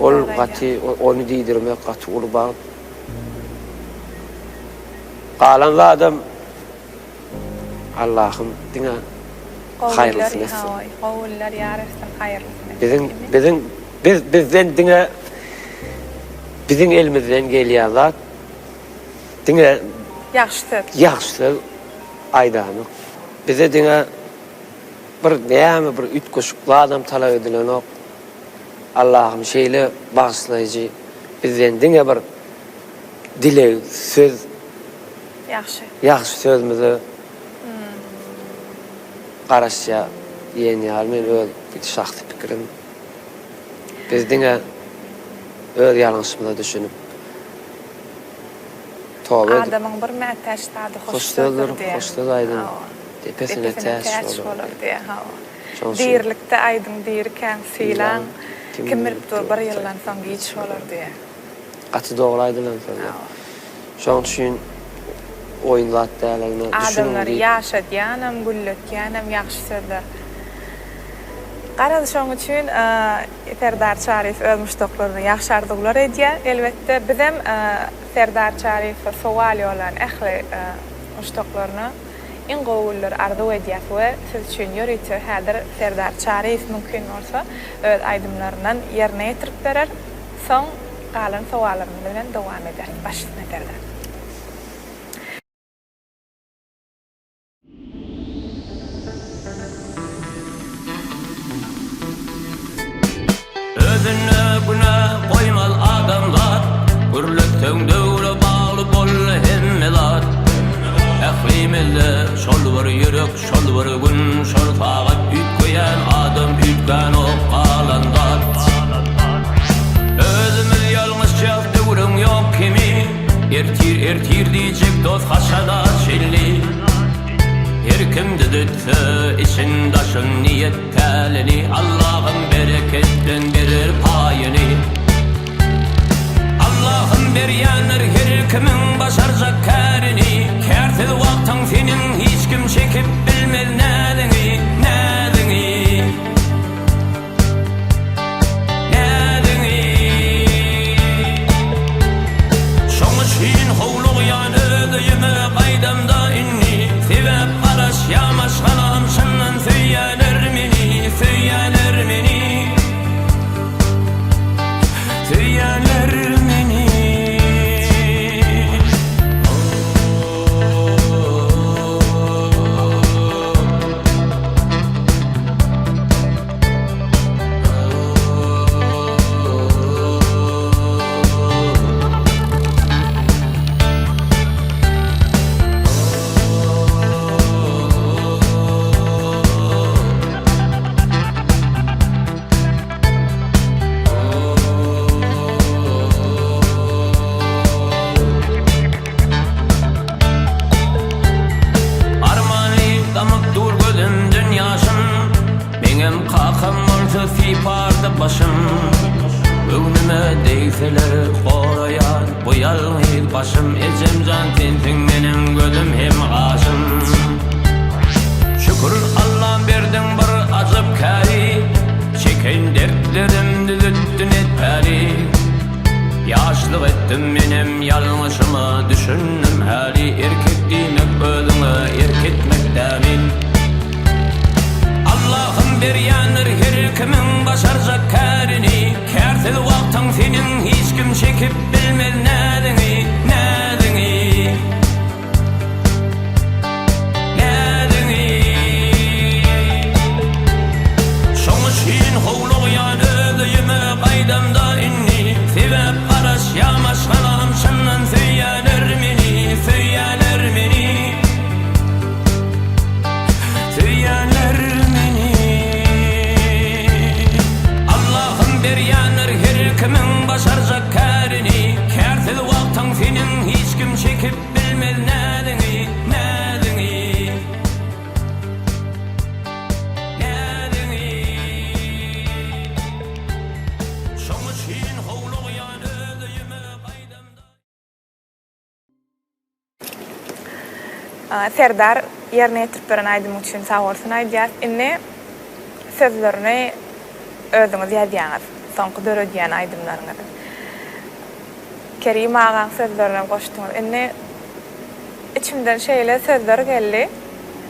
Ol gaty onu diýdirmek gaty urban. Galan adam Allah'ım diňe hayırlysını etsin.
Gowullar ýaratdan hayırlysını.
Bizden diňe biziň elimizden gelýän zat diňe ýaşdy aýdany. Bize diňe bir näme bir ütköşükli adam talap edilen ok. Allah'ım şeýle bagşlaýjy bizden diňe bir dilek söz ýaxşy sözmizi garaşja ýeni men öz şahsy pikirim. Biz diňe öz ýalňyşymyzy düşünüp toba
adamyň bir mätäşdädi
hoşdurlar aýdym. Tepesine täş bolar
diýe ha. Diýerlikde aýdym diýerken syýlan kim bilipdir bir ýyldan soň giç bolar diýe.
Gaty doglaýdylar sonra. Şoň üçin oýunlar dälerini düşünüp
adamlar ýaşadýanam, gülletýänam ýaxşy sözler. Garada şoň üçin Serdar Şarif öz muştoklaryny ýaxşardyglar edýär. Elbetde biz hem Serdar Şarif sowal ýolan ähli muştoklaryny in gowullar arzu edýär we siz üçin ýöriýär. Häzir Serdar Şarif mümkin bolsa öz aýdymlaryndan ýerine ýetirip berer. Soň galan sowallaryny bilen dowam eder. Başlyk eder.
Özüne günah koymal adamlar, gürlükten döwre bağlı bol hemmeler. Ählimizde şol bir ýürek, şol bir gün, şol tagat ütkeýän adam ütken ok galandar. Özümiz ýalňyş döwrüň ýok kimi, ertir diýjek dost haşada şelli. Her kimde dütse için daşın niyet tälini, Allah'ım bereketten berer payını. Allah'ım berýänler her kimin başarjak kärini, kärsiz wagtyň seniň hiç kim çekip bilmez nädiňi, nädiňi. Şoň üçin howlugýan özüme gaýdamda inni, sebäp garaş ýamaş galam şundan süýýäler meni, süýýäler meni, süýýäler meni. Başım öňüme değseler goraýar bu ýalňyz başym ejemjan tenpiň meniň gözüm hem gaşym. Şükür Allah berdiň bir ajyp käri, çeken dertlerimdi düttün etpäli. Ýaşlyk etdim menem ýalňyşymy düşündim häli, erkek diýmek özüňe erketmek dämin. Allah'ım berýänler her kimin başarjak kärini, kärsiz wagtyň seniň hiç kim çekip bilmez. çekip bilmez nädiňi, nädiňi, nädiňi. Şoňa çyn howlugyan özüme gaýdamda.
Serdar yerine getirip beren aydym üçin sağ bolsun aýdýar. Inne sözlerini özüňiz ýazýaňyz. Soňky döredýän aýdymlaryňyz. Kerim ağa sözlerine koştuňyz. Inne içimden şeýle sözler geldi.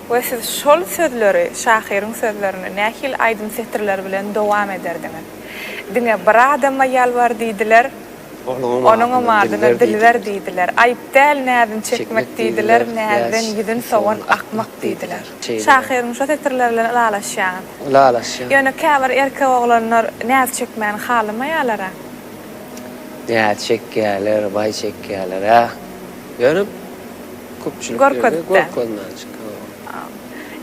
We siz şol sözleri, şahyryň sözlerini nähil aýdym setirler bilen dowam ederdiňiz. Diňe bir adama ýalbar diýdiler. Onuň amardyna dilber diýdiler. Aýyp däl nädin çekmek diýdiler, nädin ýüzün sowan akmak diýdiler. Şahyryň şo setirler bilen lalaşýan.
Lalaşýan.
Ýöne käbir erkek oglanlar näz çekmäni halamaýalara.
Näz çekýärler, baý çekýärler, ha. Ýöne köpçülik gorkoddan çykyp.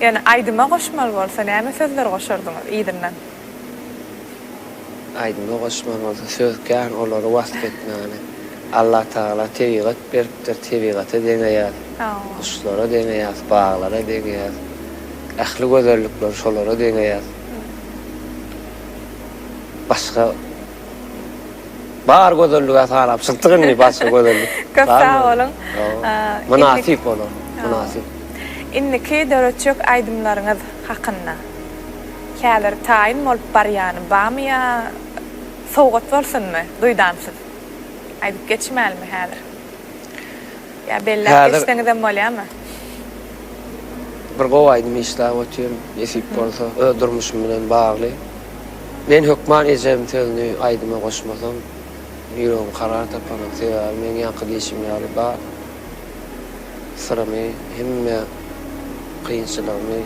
Ýöne aýdyma goşmaly bolsa näme sözler goşardyňyz ýydynan?
Aýdyma goşman bolsa sözkän olary wagt etmäni. Allah Taala tebigat beripdir, tebigata deňeýär. Kuşlara deňeýär, baglara deňeýär. Ähli gözellikler şolara deňeýär. Başga bar gözellige tarap çykdygyny başga gözellik.
Köp sağ olun.
Münasip bolar, münasip.
Inniki döretçök aýdymlaryňyz hakynda. Käler taýin bolup barýany bamy ýa sowgat bolsunmy? Duýdansyz. Aýdyp geçmelmi häzir? Ýa belli geçdiňizden bolýarmy?
Bir gow aýdym işläp ötýär, esip bolsa, öldürmüşüm bilen bagly. Men hökman ejem tölni aýdyma goşmasam, ýüregim karar tapanyp sebäbi men ýa-da işim ýaly bar. Sıramy hemme kıyınçılığımı,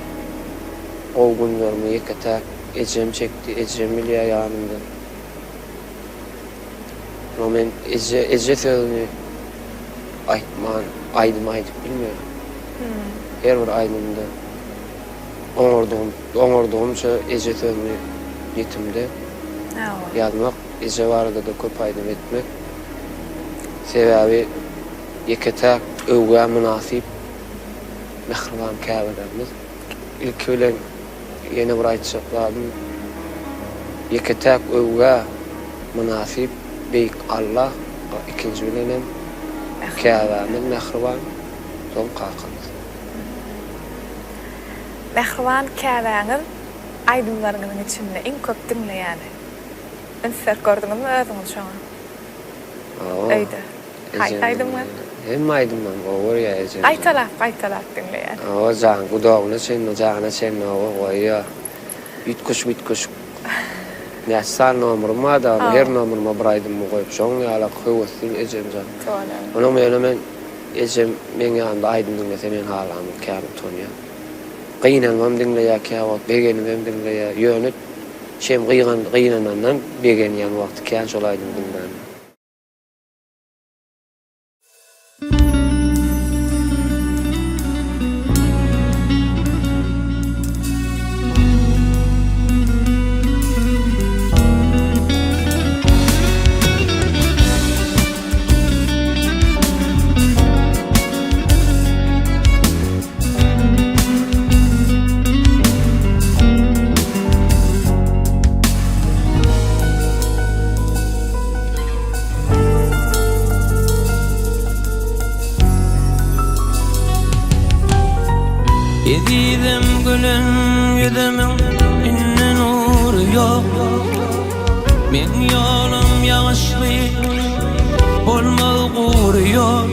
o günlerimi yıkatak, ecem çekti, ecem milya yanımda. Ama ben ece sözünü aydım bilmiyorum. Her bir aydımda oňorduğumça ece sözünü yetimde yazmak, ece varada da köp aydım etmek. Sebäbi yıkatak, övgüä münasip, mehriban käbelerimiz. İlk bilen ýene bir aýtjaklaryň ýeketäk övgä münasip beýik Allah, ikinji bilen käbämiz mehriban tom kakymyz.
Mehriban käbäňiz aýdymlaryňyň içinde iň köp dinleýäni. Inser gördüňizmi özüňiz şoňa? Öýde. Aýdymmy?
Hem aydımdan olur ya ece.
Aytalap dinleyen.
O zaman gudağına sen o ya. Bitkuş. Nesal nomurma da her nomurma bir aydımı koyup şoň ýala köwüsün ecem can. Onu men ecem men ýanymda aydym dinlese men halamy käbi tonýa. Gynanmam dinleýär käwat, begenim dinleýär. Ýönet şem gynanandan begen ýan wagty kän şol aydym dinleýär.
Edidem gülün yüzümün inne nuru yok. Men yolum ýaşly bolmaz gury yok.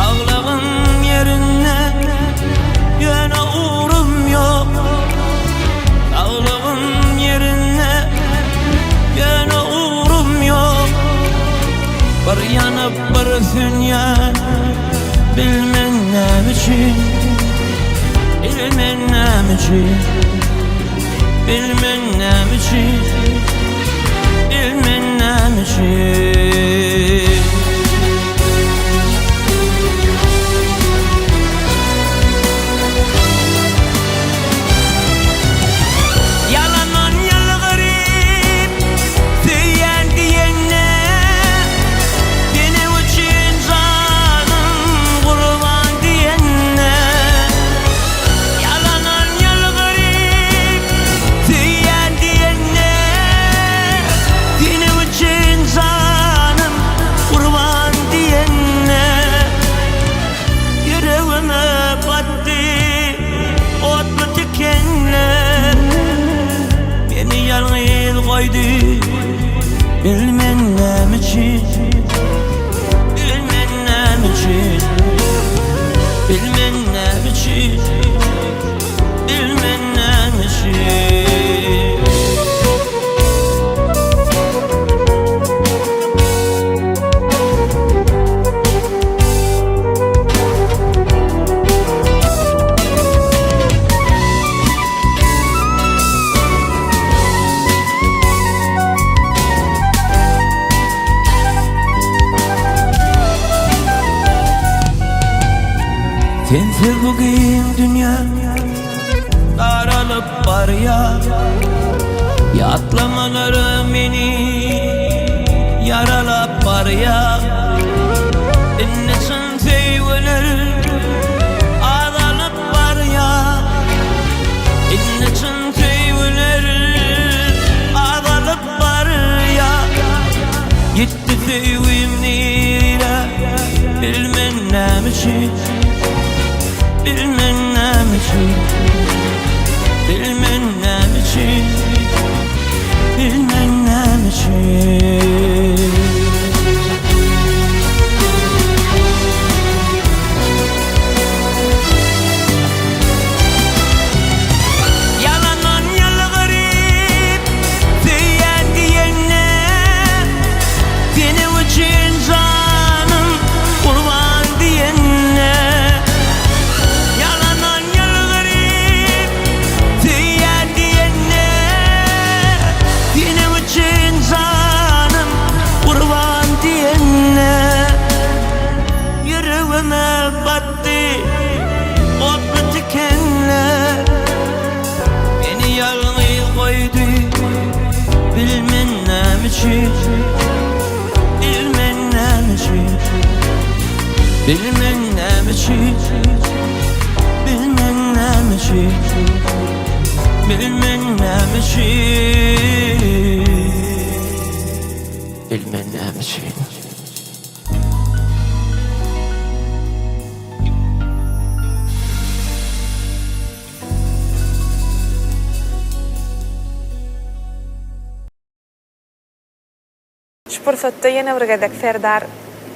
Ağlagym ýerine ýöne uğrum yok. Ağlagym ýerine ýöne uğrum yok. Bir ýanyp bir sünýän bilmem näme üçin. Bilmem näme üçin, bilmem näme üçin, bilmem näme üçin. Yalanan yalgarip, süýän diýenne, dene üçin can bilmen näçe, bilmen näçe. Sensiz bugün dünya daralıp var ya, yatlamaları beni yaralap var ya. Dinlesin teyveler ağlanıp var ya, dinlesin teyveler ağlanıp var ya. Gitti teyvim nire bilmen näçe, bilmen näçe, bilmen näçe, bilmen näçe. Yalanan yalgarip diyen diyenne, senin için canım kurban diyenne. Beni yalnız koydu, bilmen näçe, bilmen näçe, bilmen näçe, bilmen näçe, bilmen näçe, bilmen näçe.
Şu pursatda ýene bir gezek Serdar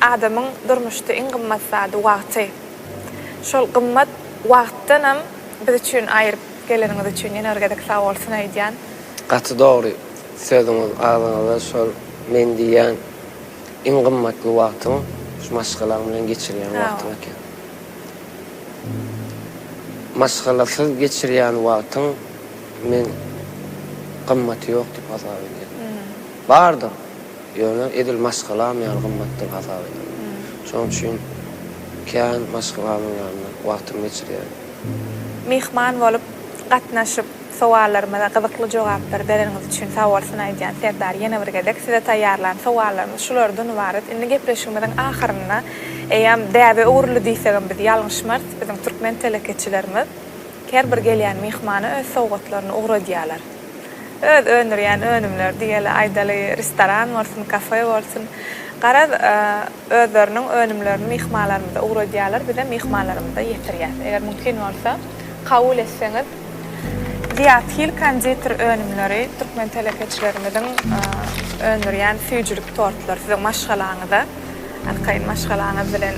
adamyň durmuşda iň gymmat zady wagty. Şol gymmat wagtdanam biz üçin aýryp geleniňiz üçin ýene bir gezek sag bolsun aýdýan.
Gaty dogry. Sözüňiz ağzynda şol men diýen iň gymmatly wagtym şu maşgalalar bilen geçirýän wagtym eken. Maşgalasyz geçirýän wagtyň men gymmaty ýok diýip hasap edýän. Bardy. Ýöne edil maşgalam ýa-ni gymmatly hasap edýän. Şoň üçin kän maşgalamyň ýanyna wagtymy geçirýän.
Mihman bolup gatnaşyp sowallaryma gyzykly jogaplar bereniňiz üçin sag bolsun aýdýan Serdar ýene bir gezek size taýýarlan sowallarymyz şulardan ibaret. Indi gepleşigimiziň ahyryna eýem däbe uğurlu diýsegem biz ýalňyşmaz biziň türkmen telekeçilerimiz her bir gelýän mihmany öz sowgatlaryny uğur edýärler. Öz önürýän önümler diýeli aýdaly restoran bolsun, kafe bolsun. Garad özleriniň önümlerini mihmanlarymyza uğur edýärler, bize mihmanlarymyza ýetirýär. Eger mümkin bolsa kabul etseňiz Diýatil konditer önümleri türkmen telekeçilerimiziň önürýän süýjülük tortlar siziň maşgalaňyzda arkaýyn maşgalaňyz bilen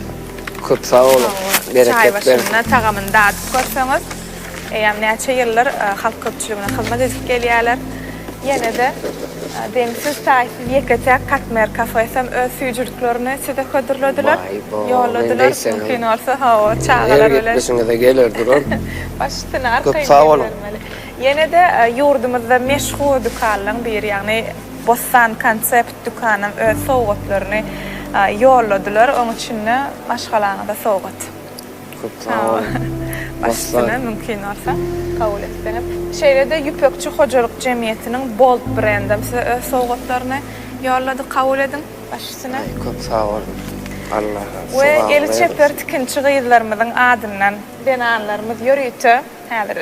köp sag bolun. Bereket
bersin. Tagamynda atyp görseňiz eýem näçe ýyllar halk köpçüligine hyzmat edip gelýärler. Ýene de demsiz taýsy ýeketek katmer kafesem öz süýjülüklerini size ködürlediler. Ýolladylar. Mümkin bolsa hawa çağalar bilen.
Bizim de gelirdir o.
Başyna arkaýyn. Ýene de ýurdumyzda meşhur dukanlaryň bir ýagny Bossan konsept dukanyň öz sowgatlaryny ýolladylar. Onuň üçin maşgalaňyzda sowgat.
Köp sag bolun.
Başyna mümkin bolsa kabul etseňiz. Şeýlede Ýüpekçi Hojalyk Jemgyýetiniň Bolt brendem size öz sowgatlaryny ýollady, kabul edin. Başyna.
Köp sag bolun. Allah razı
We Elçeper tikinçi gyýylarymyzyň adyndan denanlarymyz ýörüýte, häzir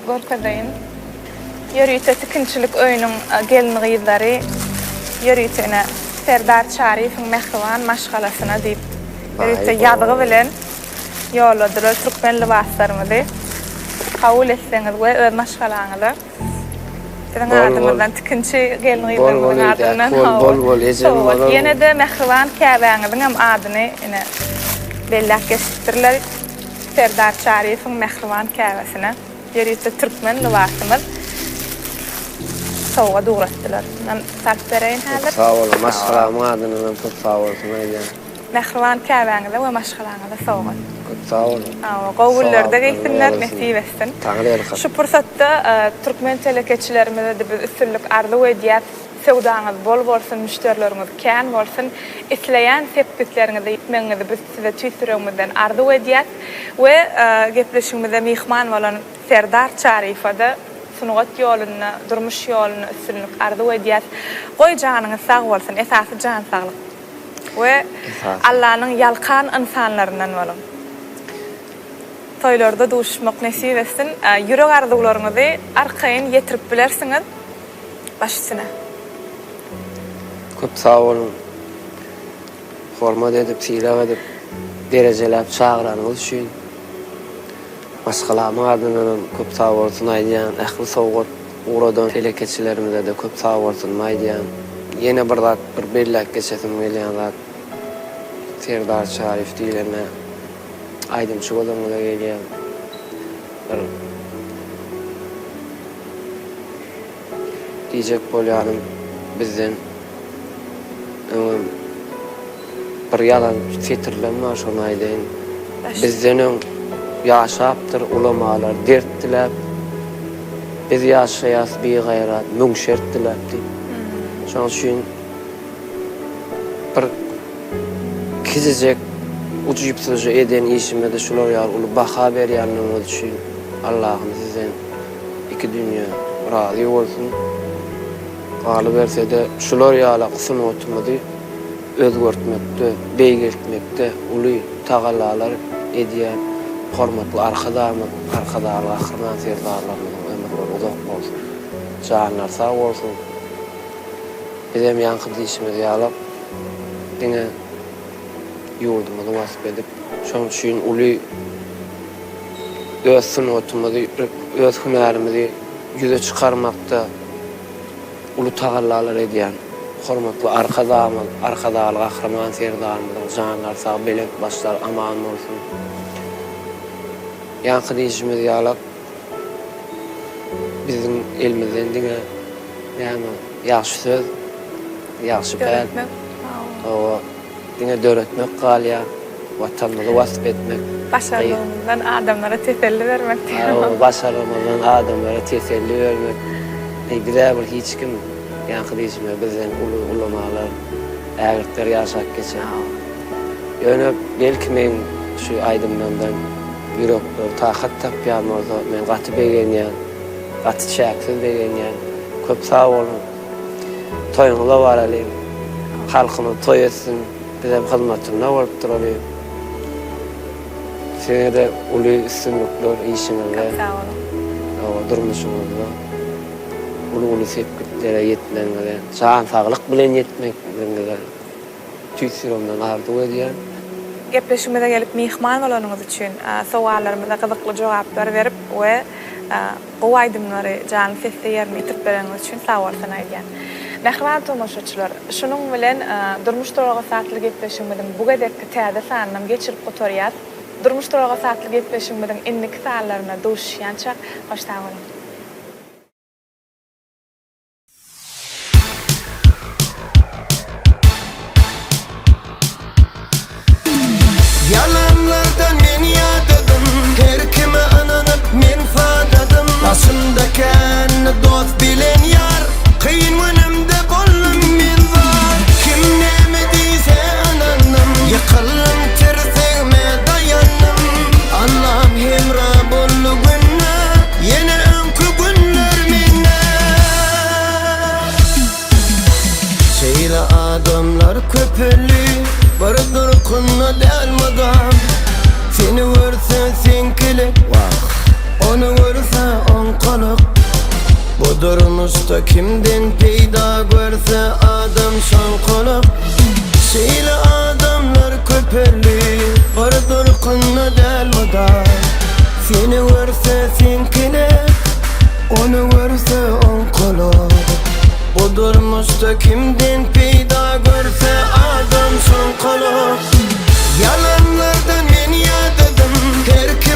görkezdeýin. Ýörüýte tikinçilik öýüniň gelin gyýylary ýörüýtene Serdar Şarifiň mehriban maşgalasyna diýip ýörüýte ýadygy bilen ýolladylar türkmen libaslarymy. Kabul etseňiz we öz maşgalaňyzda Senin adımdan tikinçi gelin gyýylaryň adyndan
bol ejem bolar.
Ýene de mehriban käbäňiziň hem adyny ine bellak geçirdiler. Serdar Şarif'in Mehriban käbesine ýeride türkmen lügatymyz sowga dugratdylar. Men tarp bereýin häzir.
Sağ olun. Maşgalamy adynyň çok sağ olsun aýdýan.
Mehriban käbeňizde we maşgalaňyzda sowga.
Çok sağ olun.
Gowullarda geçsinler, nesip etsin.
Taňryl hat.
Şu pursatda türkmen telekeçilerimize de bir üstünlük arzu edýär. Sewdaňyz bol bolsun, müşterileriniz kän bolsun, isleýän sepetlerinizi ýitmeňizi biz size tüýsüregimizden arzu edýär we gepleşigimizde mihman bolan Serdar Şarif'e sunugat ýoluny, durmuş ýoluny üstünlük arzu edýär. Goý janyňyz sag bolsun, esasy jan saglyk. We Allah'ın yalkan insanlarından bolun. Toylarda duşmak nesip etsin. Yürek arzularınızı arkaýyn ýetirip bilersiňiz başysyna.
Köp sağ olun. Hormat edip, silap edip, derejelep çağıranız üçin. Maşgalamy adynyň köp sağ bolsun aýdýan. Ähli sowgat uradan telekeçilerimize de köp sağ bolsun aýdýan. Ýene bir zat, bir bellek geçesim gelýän zat. Serdar Şarif diýilene aýdym şu adamla gelýän. Diýjek bolýanym bizden bir ýalan fitrlenme şonu aýdyn. Bizden ýaşapdyr ulamalar dert dilep. Biz ýaşaýas bir gaýrat, müňşert dilepdi. Şoň üçin bir kizecek uçuyupsuzca eden işime de şular ýaly uly baha berýänligiňiz üçin Allah'ım sizden iki dünya razı bolsun. Galy berse de şular ýaly sunuwatymyzy özgörtmekde, beýgeltmekde uly tagallalar edýän hormatly arkadaşlarym, ahyrman serdarlaryň ömürleri uzak bolsun. Janlar sag bolsun. Bizem ýanky işimiz ýaly diňe ýurdumyzy wasp edip, şoň üçin uly öz sunuwatymyzy, öz hünärimizi ýüze çykarmakda uly tagallalar edýän hormatly arkadaşlar, ahyrman serdarlaryň janlar sag belek başlar aman bolsun. Ýanky işimiz ýaly bizim elimizden diňe ýani ýaşy söz, ýaşy päl. Diňe döretmek galya, watanymyzy wasp etmek.
Başarylymyzdan adamlara teselli vermek.
Başarylymyzdan adamlara teselli vermek. Birä bir hiç kim ýanky işime bizden ulamalar, ägirtler ýaşap geçen. Ýöne belki men şu aýdymdan ýürekler tahat tapýan bolsa, men gaty begenýän, gaty çäksiz begenýän. Köp sag bolun. Toýuňyza baraly. Halkyny toý etsin. Bizem hyzmatyna bolup duralım. Sene de uly üstünlükler işiňizde.
Sağ olun.
Durmuşyňyzda uly sepkitlere ýetmeňize, jan saglyk bilen ýetmeňize tüýsüregimden arzu edýän.
Gepleşigimize gelip mihman bolanyňyz üçin sowalarymyza gyzykly jogaplar berip we gowy aýdymlary jany sesde ýerine ýetip bereňiz üçin sag bolsun aýdýan. Mehriban tomoşaçylar, şunun bilen durmuş toraga satly gepleşigimizin bu gedekki täze sanynam geçirip gotarýar. Durmuş toraga satly gepleşigimizin indiki sanlaryna duşýança başta bolun.
Yalanlardan men ýadadım, her kime ananyp men fadadım. Aslynda kän dost bilen ýar, kıyın önümde bollum men var. Kim näme diýse ananım, ýykylym terseğime dayanım. Allah'ım hemra bollugyna, ýene öňkü günler mene. Şeýle adamlar köpeli, bir durkunna delmadan. Seni görse sen kelek, onu görse on kalık. Bu durmuşda kimden peyda görse adam şon kalık. Şeýle adamlar köpeli, bir durkunna delmadan. Seni görse sen kelek, onu görse on kalık. Bu durmuşda kimden peyda görse adam şon kalık. Yalanlardan men ýadadım, her kim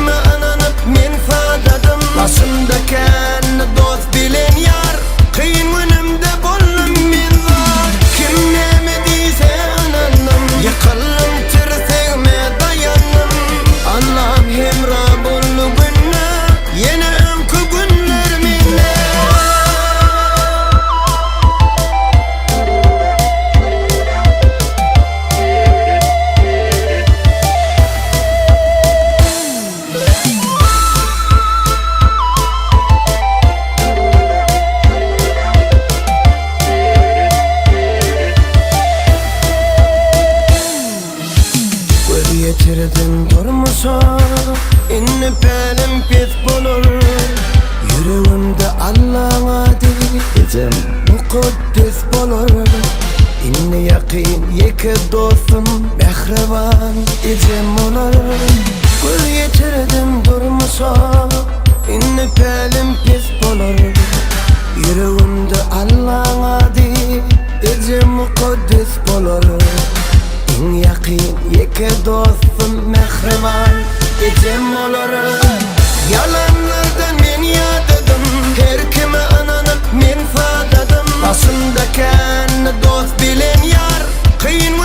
durmusa inni pelim pis bolur. Yüreğimde Allah'ın adı Ecem mukaddis bolur. İnni yakin yeke dostum mehreban Ecem olur. Gül yetirdim durmusa inni pelim pis bolur. Yüreğimde Allah'ın adı Ecem mukaddis bolur. İnni yakin yeke dostum mehreban Ecem olur. Yalanlardan men yadadım, her kime ananıp men fadadım. Başımda kendi dost bilen yar, kıyın